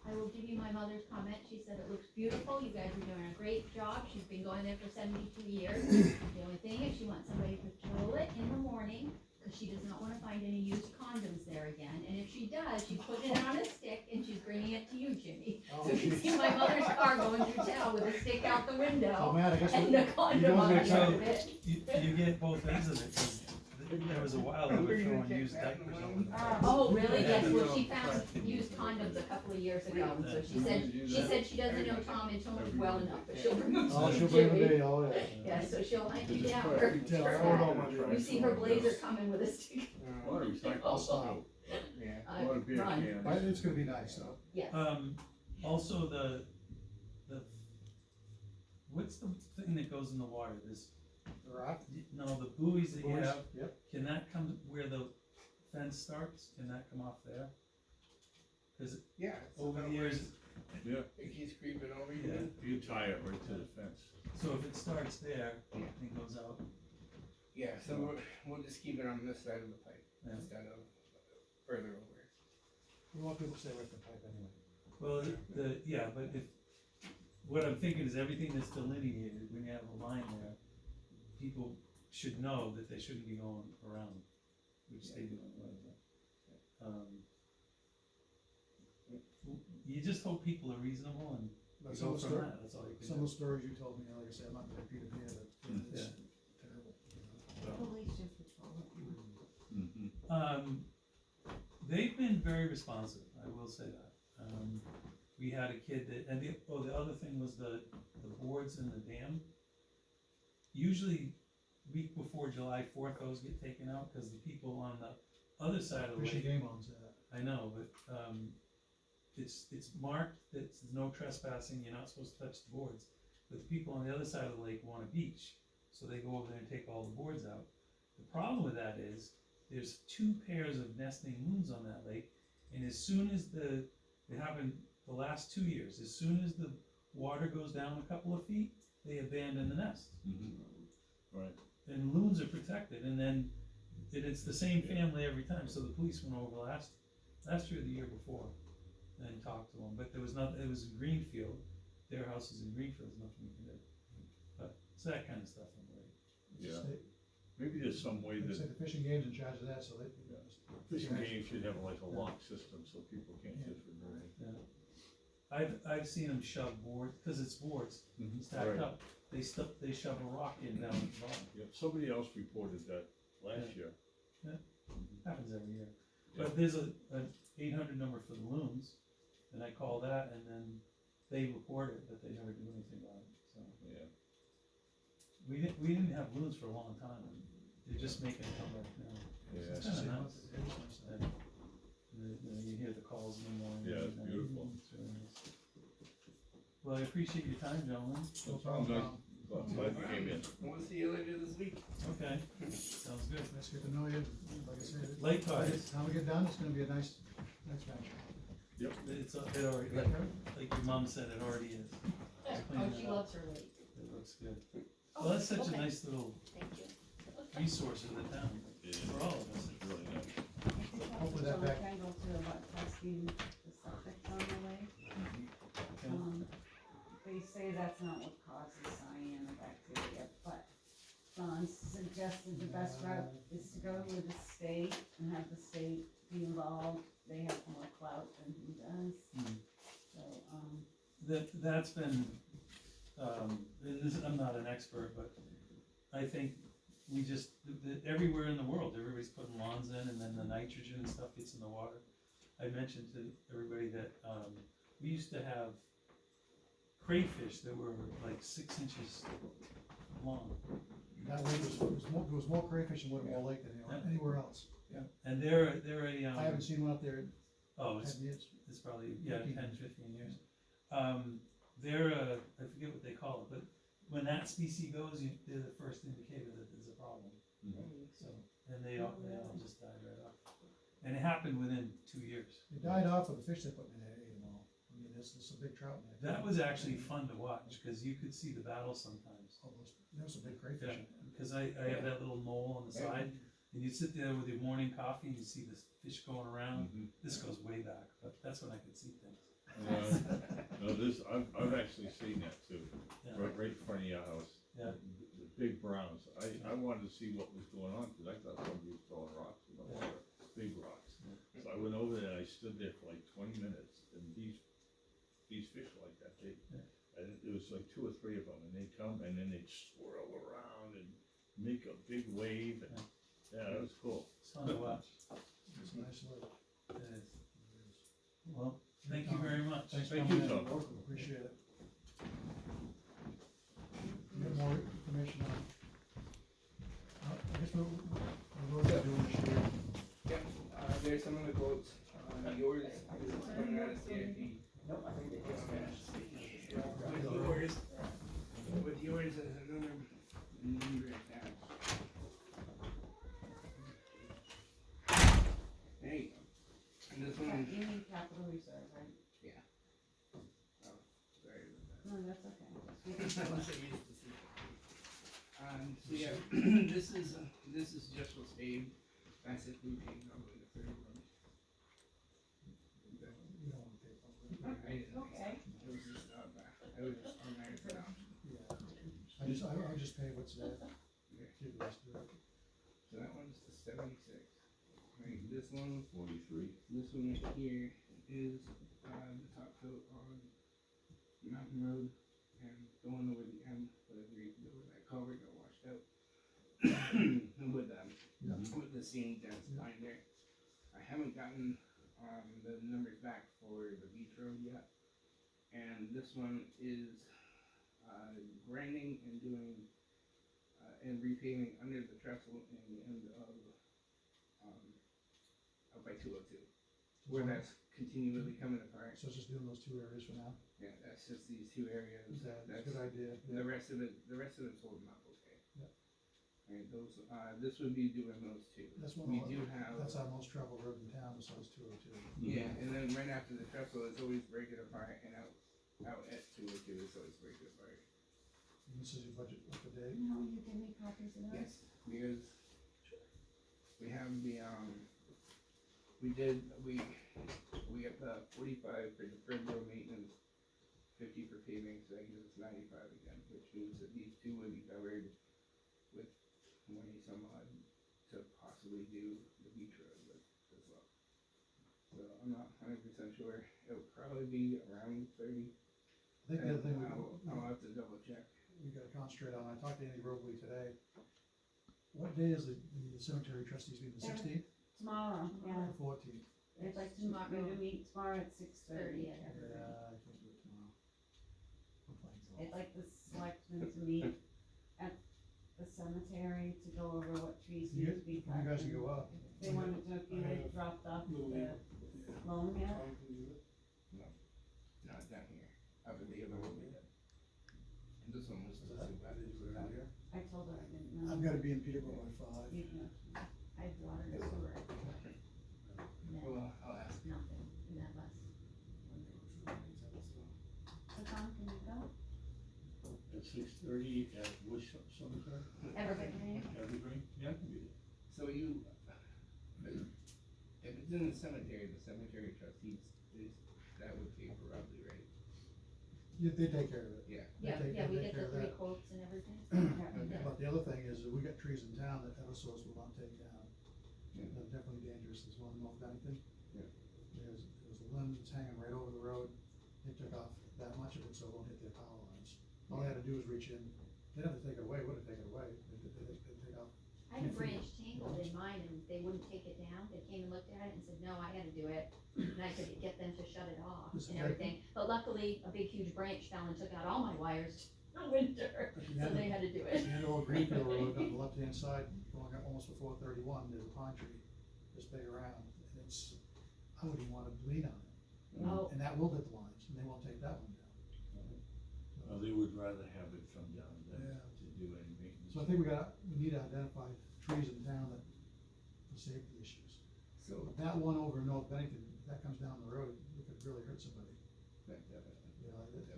I will give you my mother's comment. She said it looks beautiful. You guys are doing a great job. She's been going there for 72 years. The only thing is she wants somebody to patrol it in the morning, because she does not want to find any used condoms there again. And if she does, she's putting it on a stick and she's bringing it to you, Jimmy. Oh, So you can see my mother's car going through town with a stick out the Oh, window man, I guess. and we- the condom on the guys end So, of it. you get both ends of it, 'cause there was a while they were throwing used diapers over the place. Oh, really? Yeah. Yes, well, she found used condoms a couple of years ago, so she said she doesn't know Tom and Tony well enough, but she'll bring them Oh, to she'll bring Jimmy. the day, oh, yeah. Yeah, so she'll hunt you down. Yeah, I don't know about that. You see her blazer coming with a stick. Water recycle. I'll stop. Yeah. Water beer Run. cans. But it's gonna be nice, though. Yes. Also the, what's the thing that goes in the water, this, The raft? no, the buoys that you Buoys? have, Yep. can that come where the fence starts, can that come off there? Cause Yeah. over the years, Yeah, It keeps creeping over yeah, you. you tie it right to the fence. so if it starts there and goes out, Yeah, so we'll just keep it on this side of the pipe Yeah. instead of further over. We want people to stay away from the pipe anyway. well, yeah, but if, what I'm thinking is everything that's delineated, when you have a line there, people should know that they shouldn't be going around, which they do anyway, but, you just hope people are reasonable and But you some go of the from stories, that, that's all you can do. some of the stories you told me, like I said, I'm not gonna repeat it here, but it's Yeah. terrible. Police should patrol it. They've been very responsive, I will say that. We had a kid that, and the other thing was the boards in the dam. Usually, week before July 4th, those get taken out, cause the people on the other side of the Fishing lake, game owns that. I know, but, it's marked that there's no trespassing, you're not supposed to touch the boards. But the people on the other side of the lake want a beach, so they go over there and take all the boards out. The problem with that is, there's 2 pairs of nesting loons on that lake, and as soon as it happened the last 2 years, as soon as the water goes down a couple of feet, they abandon the nest. Right. And loons are protected, and then, it's the same family every time, so the police went over last year or the year before, and talked to them, but there was nothing, it was in Greenfield, their house is in Greenfield, there's nothing we can do. But, it's that kind of stuff I'm worried. Yeah. State- Maybe there's some way Like I that said, the fishing game's in charge of that, so they. fishing games should have like a lock system so people can't just remove it. I've seen them shove boards, cause it's boards, stacked Right. up, they shove a rock in down at the bottom, Yep, somebody else reported that last year. happens every year. But there's an 800 number for the loons, and I call that, and then they report it, but they never do anything about it, so. Yeah. We didn't have loons for a long time, and they're just making a comeback now. Yeah. It's kinda nice. And, you hear the calls in the morning. Yeah, it's and, beautiful. it's really nice. Well, I appreciate your time, gentlemen. No problem. Glad you came in. We'll see you later this week. Okay, sounds good. Nice to get to know you, like I said. Lake ties. Time we get done, it's gonna be a nice venture. Yep. It already, like your mom said, it already is. Just Oh, cleaning she it up. loves her lake. It looks good. Well, that's such a okay. nice little Thank you. resource in the town, for all of us. It's really nice. Hopefully that So back- I go to what, testing the septic on the way. They say that's not what causes cyanobacteria, but Don suggested the best route is to go with the state and have the state be involved. They have more clout than he does. Mhm. So, That's been, and this, I'm not an expert, but I think we just, everywhere in the world, everybody's putting lawns in, and then the nitrogen and stuff gets in the water. I mentioned to everybody that, we used to have crayfish that were like 6 inches long. That lake there was more crayfish in Whittemore Lake than anywhere else. And they're a, I haven't seen one up there in oh, it's 10 years. it's probably, yeah, 15 10, 15 years. They're, I forget what they call it, but when that species goes, they're the first indicator that there's a problem. So, and they all just died right off. And it happened within 2 years. They died off of the fish they put in there, ate them all. I mean, there's some big trout in there. That was actually fun to watch, because you could see the battle sometimes. There was some big crayfish Yeah, in there. because I have that little knoll on the side, and you sit there with your morning coffee and you see this fish going around. This goes way back, but that's when I could see things. No, I've actually seen that too, Yeah. right in front of your house. Yeah. The big browns, I wanted to see what was going on, cause I thought somebody was throwing rocks in the water, big rocks. So I went over there and I stood there for like 20 minutes, and these fish are like that big. And it was like 2 or 3 of them, and they'd come and then they'd swirl around and make a big wave, and yeah, that was cool. It's fun to watch. It's a nice lake. It is. Well, thank you very much. Thanks for Thank coming you, in. Tom. Appreciate it. Get more information on. I guess we'll do this year. Yep, there's some of the quotes, yours is coming out of CIP. Nope, I think they just finished. With yours as another number attached. There you go. And this one, you need capital reserve, right? sorry about No, that's okay. We that. can do it. So yeah, this is just what's paved, that's if we paved on the third one. We don't want to pay for it. I didn't, Okay. it was just, I was just on there for now. Yeah. I'll just pay what's there. Give the rest of it. So that one's the 76. Right, this one, 43. this one right here is, the top coat on Mountain Road and going over the end, where that culvert got washed out. With the seam dents behind there. I haven't gotten, the numbers back for the beach road yet. And this one is, grinding and doing, and repaving under the trestle in the end of, up by 202. Where that's continually coming apart. So it's just doing those 2 areas for now. Yeah, that's just these 2 areas. That's a That's, good idea. the rest of it's holding up okay. Yeah. Right, those, this would be doing those 2. That's We do have, That's our most traveled road in town, besides 202. yeah, and then right after the trestle, it's always breaking apart, and out at 202, it's always breaking apart. And this is your budget up to date. No, you give me copies of those? Yes, because we have the, we got the 45 for the deferred road maintenance, 50 for paving, so that gives us 95 again, which means that these 2 would be covered with 20 some odd to possibly do the beach road with as well. So I'm not 100% sure, it'll probably be around 30. I think the other thing I'll have to double check. we gotta concentrate on, I talked to Andy Robley today. What day is the cemetery trustees meeting, the 16th Tomorrow, yeah. or 14th? They'd like to meet tomorrow at 6:30. Yeah. Yeah, I can't do it tomorrow. I'm playing golf. They'd like the selectmen to meet at the cemetery to go over what trees need to be cut. You guys can go up. They wanted to, if you had dropped off the loan yet. Not down here, up at the other one we did. And this one was the two bad. I told her I didn't know. I've gotta be in Peterborough by 5. You know, I had water and sewer. Well, I'll ask. Nothing in that last. So Tom, can you go? At 6:30. 30 at which cemetery? Evergreen. Evergreen? Yeah, I can be there. So you, if it's in the cemetery trustees, that would pay for Rutland, right? Yeah, they take care of it. Yeah. Yeah, They yeah, we take get care the of 3 that. quotes and everything. Okay. But the other thing is, that we got trees in town that Eversource will not take down. Yeah. They're definitely dangerous, there's one in North Bennington. Yeah. There was a limb that's hanging right over the road, they took off that much of it, so it won't hit their power lines. All they had to do was reach in, they didn't have to take it away, wouldn't take it away, they take off. I had a branch tangled in mine and they wouldn't take it down. They came and looked at it and said, no, I gotta do it. And I could get them to shut it off This is and everything. But luckily, a big huge branch fell and took out all my wires in the winter, so they had to do At it. the end of Old Greenfield Road, on the left-hand side, going up almost before 31, there's a pine tree, this big around, and it's, I wouldn't even wanna lean on it. Oh, And that will hit the lines, and they won't take that one down. They would rather have it come down than Yeah. to do any maintenance. So I think we need to identify trees in town that, for safety issues. So, That one over in North Bennington, if that comes down the road, it could really hurt somebody, definitely. you know, it's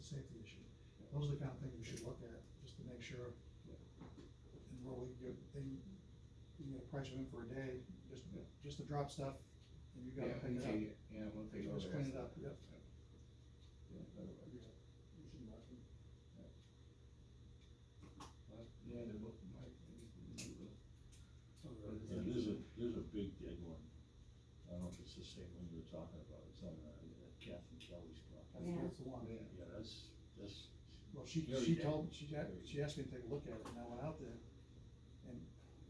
a safety issue. Those are the kind of things we should look at, just to make sure. And where we get, you get a price of them for a day, just to drop stuff, and you gotta pick it up. Yeah, we'll take all the Just rest. clean it up, yep. Yeah, that'll work. Yeah, we should mark them. Well, yeah, they're both marked, I guess we can do those. Yeah, there's a big dead one. I don't know if it's the same one you were talking about, it's on, Catherine Kelly's property. That's the one. Yeah, that's, Well, she Very dead. told, she asked me to take a look at it, and I went out there, and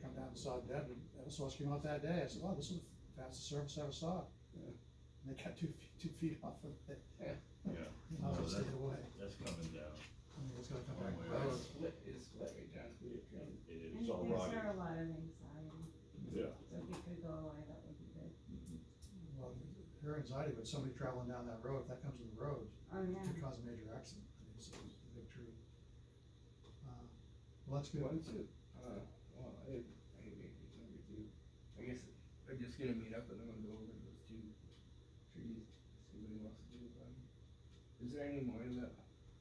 come down and saw it dead, and Eversource came out that day, I said, wow, this is the fastest service I ever saw. Yeah. And they got 2 feet off of it. yeah, I was No, just stayed away, that's coming down. I mean, it's gonna come back. Oh, Well, yeah. it's split right down. It's And all there's rotted. a lot of anxiety, Yeah. so if it could go away, that would be good. Well, her anxiety, but somebody traveling down that road, if that comes to the road, Oh, it yeah. could cause a major accident, I mean, it's a big tree. Well, that's good. One, two, well, I had number 2. I guess I'm just gonna meet up with them and go over those 2 trees, see what he wants to do about them. Is there any more of that?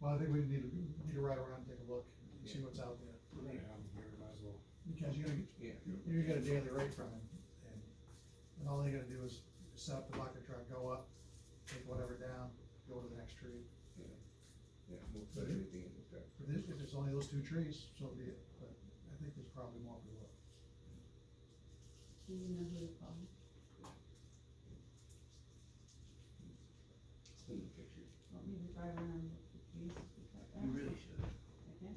Well, I think we need to ride around and take a look, and see what's out there. We're gonna have them here, might as well. Because you're gonna, Yeah. you're gonna get a daily rate from him, and all they're gonna do is set up the bucket truck, go up, take whatever down, go to the next tree. Yeah, we'll put everything in the truck. If there's only those 2 trees, so be it, but I think there's probably more to look. Do you know who to call? It's in the picture. Want me to drive around with the trees and stuff like that? You really should. Okay.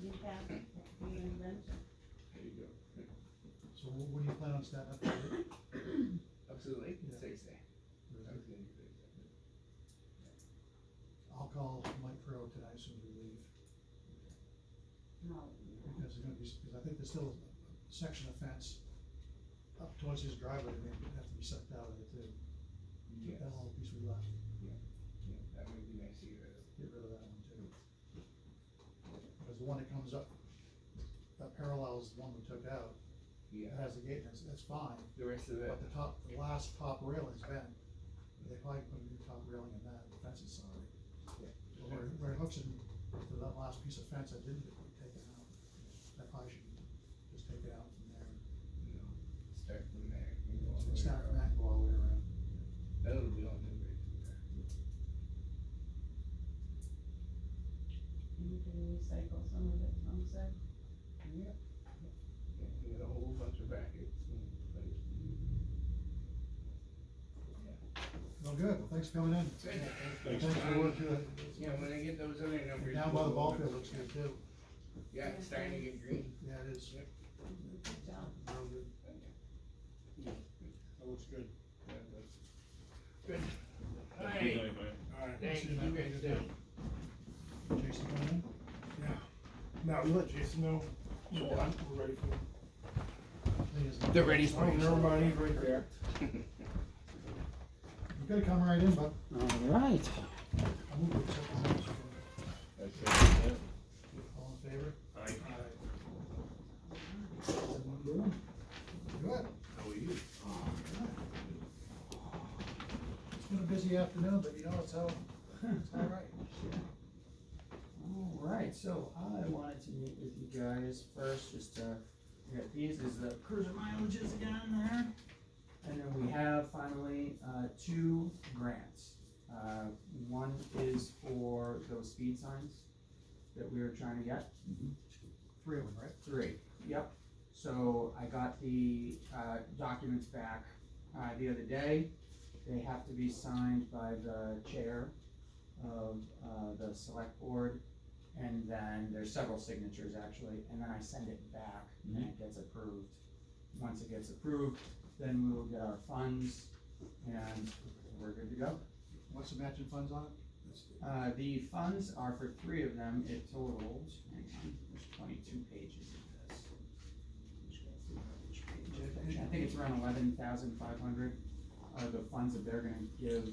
You have, you and Brent? There you go. So when do you plan on starting up? Thursday? Absolutely, Yeah. say. I was gonna do Thursday. I'll call Mike Crowe tonight as soon as we leave, No. because there's gonna be, because I think there's still a section of fence up towards his driveway, that may have to be sucked out of it too. Yes. That whole piece we left, Yeah, that would be nice to get rid of. get rid of that one too. Because the one that comes up, that parallels the one we took out, it Yeah, has the gate, that's fine, the rest of it, but the last top railing's bent. They probably put a new top railing in that, the fence is sorry. yeah. Where it hooks in to that last piece of fence that didn't get taken out, I probably should just take it out from there, You know, start from there. and go all the way start from around. that and go all the way around. That'll be all new right through there. And you can recycle some of it, Tom said. Yeah, we got a whole bunch of brackets and like. Well, good, well, thanks for coming in. Good. Thanks for working too. Yeah, when I get those other numbers. Down by the we'll ball go field over looks them. good too. Yeah, it's starting to get green. Yeah, it is. Yep. Good job. Real good. That looks good. Yeah, that's good. Good Alright, night, man. Alright. thank you man. guys too. Jason coming in? Now, you let Jason know, we're ready for him. He is- They're ready Oh, never mind, he's right there. You gotta come right in, bud. Alright. I move to accept the minutes for- Okay, All in favor? Aye. Everyone doing? Good. How are you? It's been a busy afternoon, but you know, it's all right. Alright. Alright, so I wanted to meet with you guys first, just to, we got these, is the cruiser mileages again there. And then we have finally, two grants. One is for those speed signs that we were trying to get. 3 of them, right? 3, yep. So I got the, documents back, the other day. They have to be signed by the chair of, the select board. And then there's several signatures actually, and then I send it back and it gets approved. Once it gets approved, then we will get our funds and we're good to go. What's the matching funds on it? The funds are for 3 of them, it totals, hang on, there's 22 pages of this. Which goes through each page. I think it's around 11,500 are the funds that they're gonna give.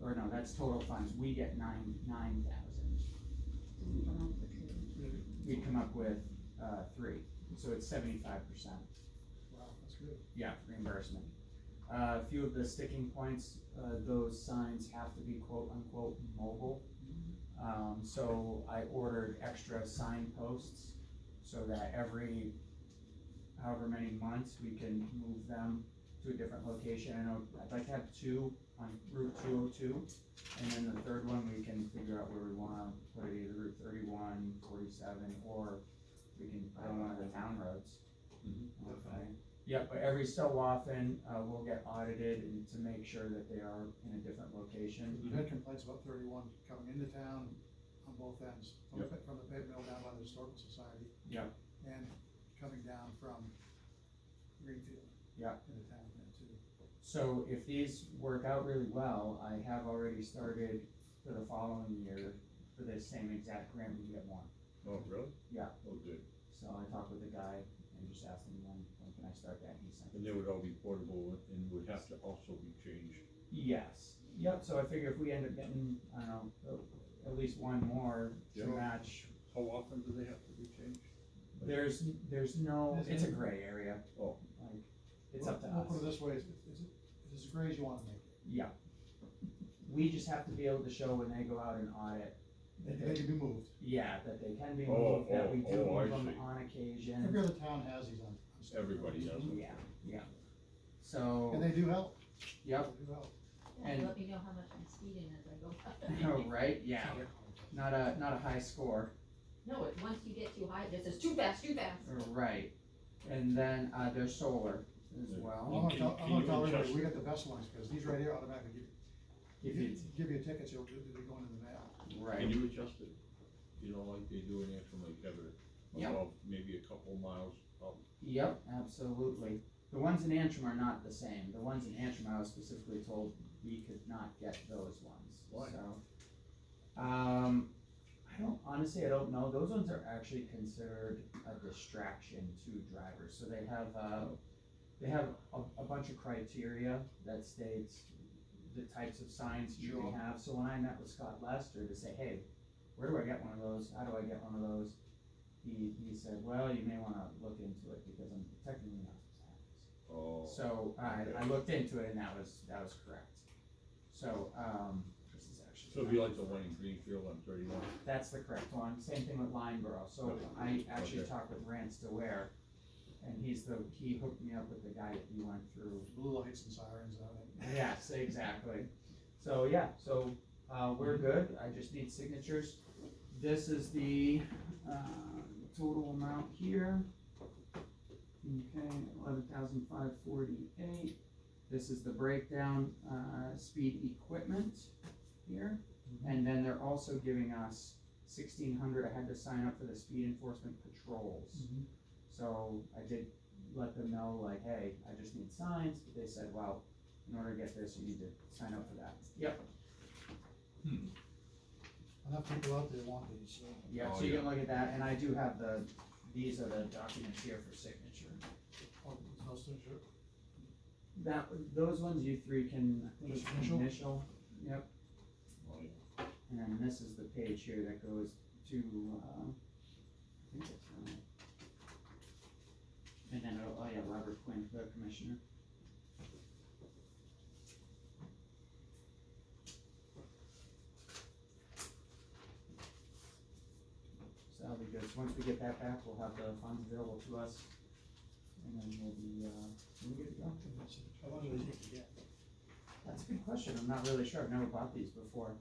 Or no, that's total funds, we get 9,000. We come up with, 3, so it's 75%. Wow, that's good. Yeah, reimbursement. A few of the sticking points, those signs have to be quote unquote mobile. So I ordered extra signposts so that every however many months we can move them to a different location. I know I'd like to have 2 on Route 202, and then the third one we can figure out where we wanna put it, either Route 31, 47, or we can put it on one of the town roads. Okay. Yeah, but every so often, we'll get audited and to make sure that they are in a different location. We've had complaints about 31 coming into town on both ends, from the paper mill down by the Historical Society. Yep. And coming down from Greenfield. Yep. Into town there too. So if these work out really well, I have already started for the following year, for this same exact grant, we can get more. Oh, really? Yeah. Oh, good. So I talked with the guy and just asked him when can I start that, and he said. And they would all be portable and would have to also be changed. Yes, yep, so I figure if we end up getting, I don't know, at least one more to Yeah. match. How often do they have to be changed? There's no, Is it's a it- gray area. Oh. Like, it's up to We'll put it us. this way, it's as gray as you wanna make it. Yeah. We just have to be able to show when they go out and audit. that They can be moved. Yeah, that they can be Oh, moved, that we do oh, I move them see. on occasion. Every other town has these on. Everybody has them. Yeah, yeah. So, And they do help. yep, They do help. And- Let me know how much I'm speeding as I go. oh, right, yeah, not a high score. No, once you get too high, it just says too fast, too fast. Right, and then, there's solar as I'm well. gonna tell Can you everybody, adjust we it? got the best ones, cause these right here automatically If you, give you tickets, they're going in the mail. Can right, you adjust it? You know, like they do in Antrim, like have it Yep. above maybe a couple miles up. yep, absolutely. The ones in Antrim are not the same. The ones in Antrim, I was specifically told we could not get those ones. Why? So, honestly, I don't know. Those ones are actually considered a distraction to drivers. So they have a bunch of criteria that states the types of signs you can Sure. have. So when I met with Scott Lester to say, hey, where do I get one of those? How do I get one of those? He said, well, you may wanna look into it because I'm technically not supposed to have this. Oh. So I looked into it and that was correct. So, this is actually. So it'd be like the one in Greenfield on 31? That's the correct one, same thing with Lineborough, so I actually Okay. talked with Rance DeWare, and he hooked me up with the guy that he went through. Blue lights and sirens and everything. Yes, exactly. So, yeah, so, we're good, I just need signatures. This is the, total amount here. Okay, 11,548. This is the breakdown, speed equipment here. And then they're also giving us 1,600, I had to sign up for the speed enforcement patrols. So I did let them know like, hey, I just need signs, but they said, well, in order to get this, you need to sign up for that. Yep, Enough people out there want these, so. yep, Oh, so you yeah. can look at that, and I do have these are the documents here for signature. Oh, there's no signature. Those ones you 3 can, I think Just it's initial? initial, yep. Oh, yeah. And then this is the page here that goes to, I think it's, and then, oh yeah, Robert Quinn, the commissioner. we'll have the funds available to us, and then we'll be good to go. How long do they take to get? That's a good question, I'm not really sure, I've never bought these before.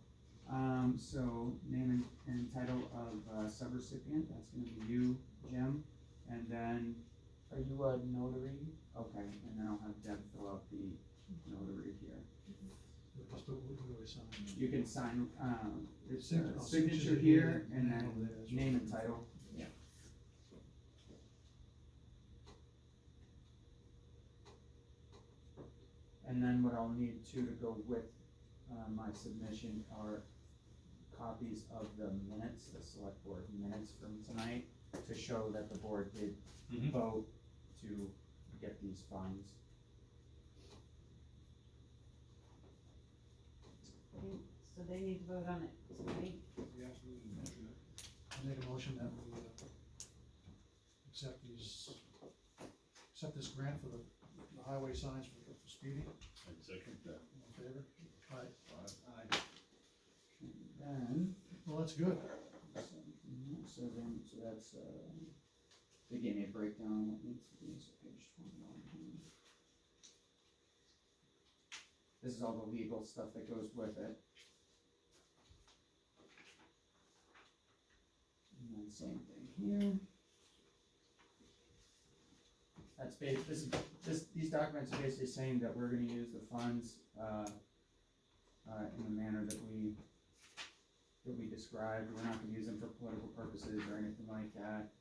So name and title of subrecipient, that's gonna be you, Jim, and then, are you a notary? Okay, and then I'll have Deb fill out the notary here. Just what do we sign? You can sign, it's Signature signature here, here, and name then over there as well. name and title. Yeah. And then what I'll need too to go with, my submission are copies of the minutes, the select board minutes from tonight, to show that the board did vote to get these funds. So they need to vote on it tonight. We absolutely motion it. I make a motion that we, accept this grant for the highway signs for speeding. I'd second that. All in favor? Aye. Aye. Then, Well, that's good. so that's, they gave me a breakdown on what needs to be, so page 21. This is all the legal stuff that goes with it. And then same thing here. That's these documents are basically saying that we're gonna use the funds, in the manner that we described. We're not gonna use them for political purposes or anything like that.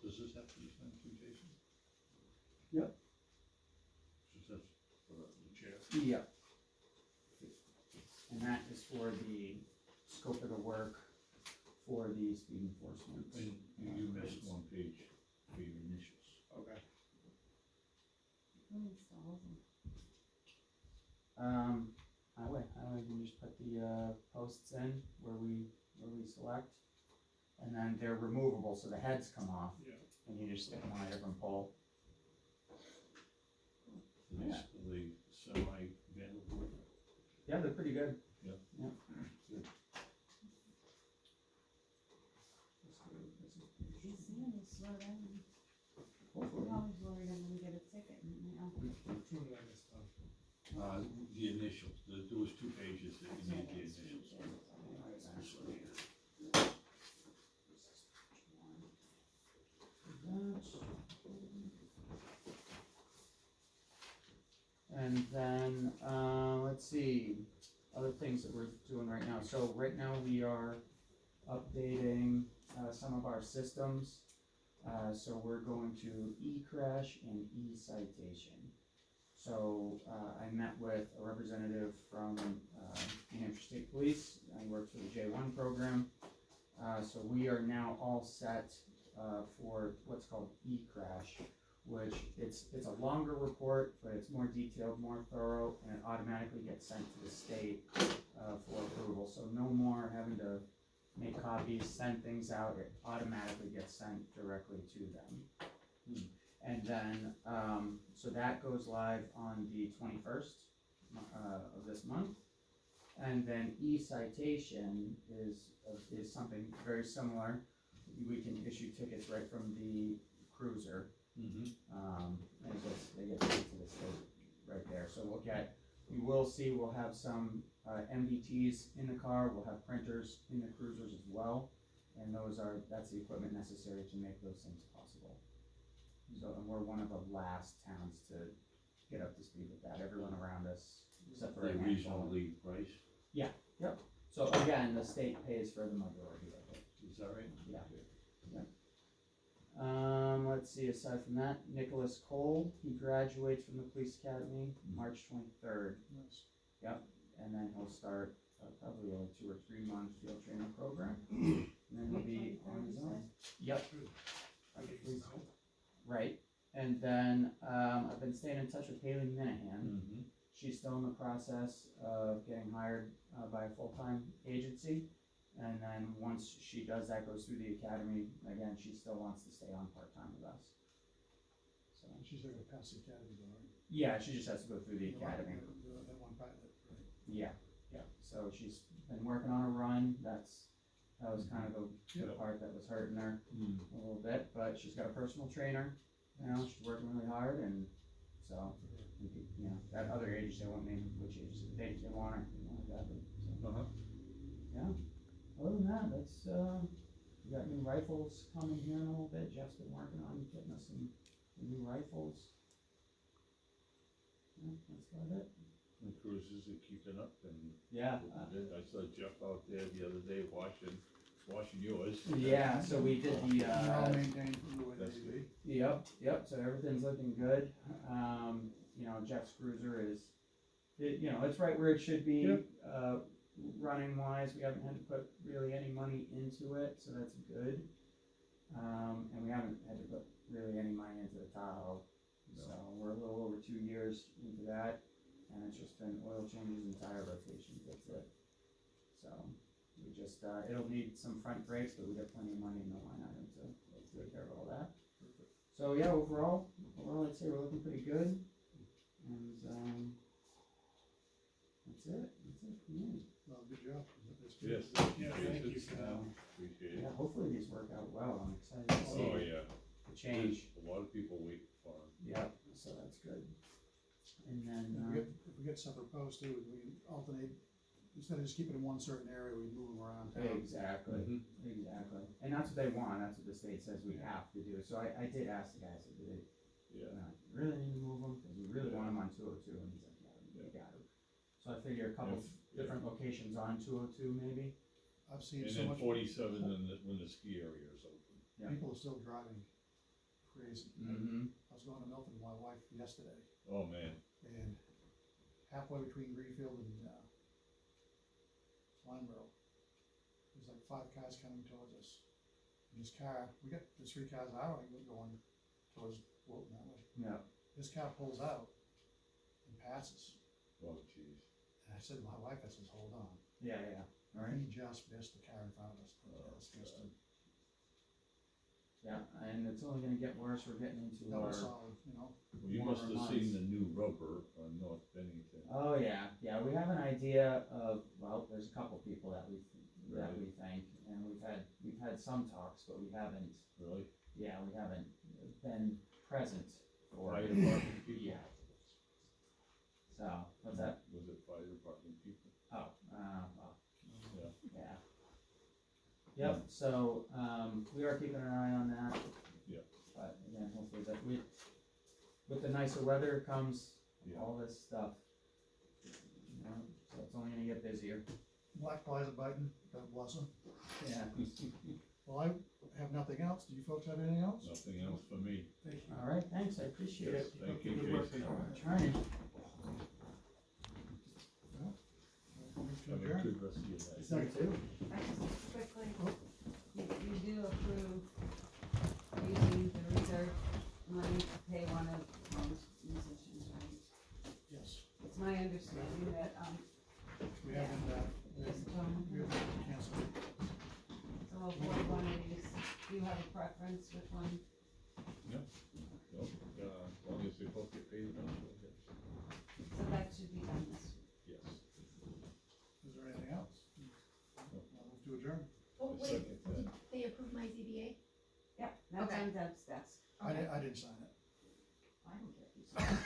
Does this have to be signed too, Jason? Yep. Just that's for the chair? Yeah. And that is for the scope of the work for the speed enforcement. And you missed one page for your initials. Okay. Who installs them? Highway, you can just put the, posts in where we select. And then they're removable, so the heads come off, Yeah. and you just stick them on a different pole. The semi-vandal. Yeah, they're pretty good. Yeah. Yep. Good. He's seeing this slow down. Hopefully. I'm always worried I'm gonna get a ticket in the mail. Which one did I miss on? The initials, there was 2 pages that you need the initials. This one here. And then, let's see, other things that we're doing right now. So right now we are updating, some of our systems. So we're going to e-crash and e-citation. So, I met with a representative from, New Hampshire State Police. I work for the J1 program. So we are now all set, for what's called e-crash, which it's a longer report, but it's more detailed, more thorough, and it automatically gets sent to the state, for approval. So no more having to make copies, send things out, it automatically gets sent directly to them. And then, so that goes live on the 21st of this month. And then e-citation is something very similar. We can issue tickets right from the cruiser. Mm-hmm. And they get sent to the state right there. So we'll have some MDTs in the car, we'll have printers in the cruisers as well. And that's the equipment necessary to make those things possible. So, and we're one of the last towns to get up to speed with that. Everyone around us, except for a They're handful. reasonably priced, So again, the state pays for the majority of it. is that right? Yeah. Okay. Let's see, aside from that, Nicholas Cole, he graduates from the police academy March 23rd. Nice. And then he'll start probably a 2 or 3 month field training program. And then he'll be on his own. Yep. Right. And then, I've been staying in touch with Haley Minahan. Mm-hmm. She's still in the process of getting hired by a full-time agency. And then once she does that, goes through the academy, again, she still wants to stay on part-time with us. So, And she's not gonna pass the academy though, right? yeah, she just has to go through the academy. That one pilot, right? Yeah, yeah, so she's been working on a run, that was kind of the part that was hurting her a little bit, but she's got a personal trainer, you know, she's working really hard, and so, you know, at other ages, they won't name which age they want her, badly, so. Yeah, other than that, that's, we got new rifles coming here in a little bit, Jeff's been working on getting us some new rifles. Yeah, that's about it. The cruises are keeping up and. Yeah, I saw Jeff out there the other day washing yours. yeah, so we did the, They're all maintained the way That's they be. Yep, so everything's looking good. You know, Jeff's cruiser is, you know, it's right where it should be. Yep. Running wise, we haven't had to put really any money into it, so that's good. And we haven't had to put really any money into the Tahoe. No. So we're a little over 2 years into that, and it's just been oil changes and tire rotations, that's it. So we just, it'll need some front brakes, but we got plenty of money in the line item to take care of all that. So yeah, overall, I'd say we're looking pretty good, and, that's it for me. Well, good job. That's Yes. good. Yeah, thank you for So, that. Appreciate yeah, it. hopefully these work out well, I'm excited to see Oh, yeah. the change. A lot of people wait for them. Yep, so that's good. And then, If we get separate posts too, we can alternate, instead of just keeping it in one certain area, we move them around town. exactly, exactly, and that's what they want, that's what the state says we have to do, so I did ask the guy, I said, do they, Yeah. really need to move them, cause we really want them on 202, and he's like, yeah, we got to. So I figure a couple different locations on 202 maybe. I've seen And so then much, 47 when the ski area is open. Yeah. people are still driving crazy. Mm-hmm. I was going to Milton with my wife yesterday, Oh, man. and halfway between Greenfield and, Lineborough, there's like 5 cars coming towards us. And this car, there's 3 cars out, going towards Wilton that way. Yeah. This car pulls out and passes. Oh, jeez. And I said to my wife, I says, hold on. Yeah, alright. He just missed the car in front of us. Just missed him. Yeah, and it's only gonna get worse, we're getting into That our. was solid, you know? Well, you Warmer must have months. seen the new rubber on North Bennington. Oh, yeah, we have an idea of, well, there's a couple people that we think, and we've had some talks, but we haven't, Really? yeah, we haven't been present for Fire it. department people? Yeah. So, what's that? Was it fire department people? Oh, well, Yeah. yeah. Yep, so, we are keeping an eye on that. Yep. But again, hopefully with the nicer weather comes Yeah. all this stuff. You know, so it's only gonna get busier. Black flies are biting, God bless them. Yeah. Well, I have nothing else. Do you folks have anything else? Nothing else for me. Thank you. All right, thanks, I appreciate Yes, it. thank you, Good work. Casey. Trying. Move to Have a adjourn. good rest of your night. You too. I just quickly, you do approve using the reserve money to pay one of Tom's musicians, right? Yes, It's my understanding that, we haven't, Yes, Tom. we haven't canceled it. so I'll avoid one of these, do you have a preference with one? No, as long as they both get paid enough, I guess. So that should be done this week. Yes. Is there anything else? I'll move to adjourn. Oh, I wait, second that. did they approve my ZBA? Yep, that's Okay. on Deb's desk. I didn't sign it. I don't care if you sign it.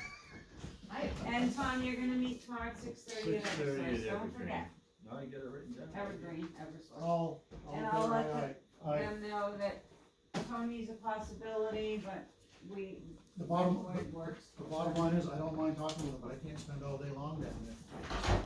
And Tom, you're gonna meet tomorrow at 6:30 at 6:30 at Eversource, don't Evergreen. forget, Now I get it written down. Evergreen, Eversource. All And in I'll favor, let aye. them know that Tony's a possibility, but The bottom, board works. the bottom line is, I don't mind talking with them, but I can't spend all day long down there.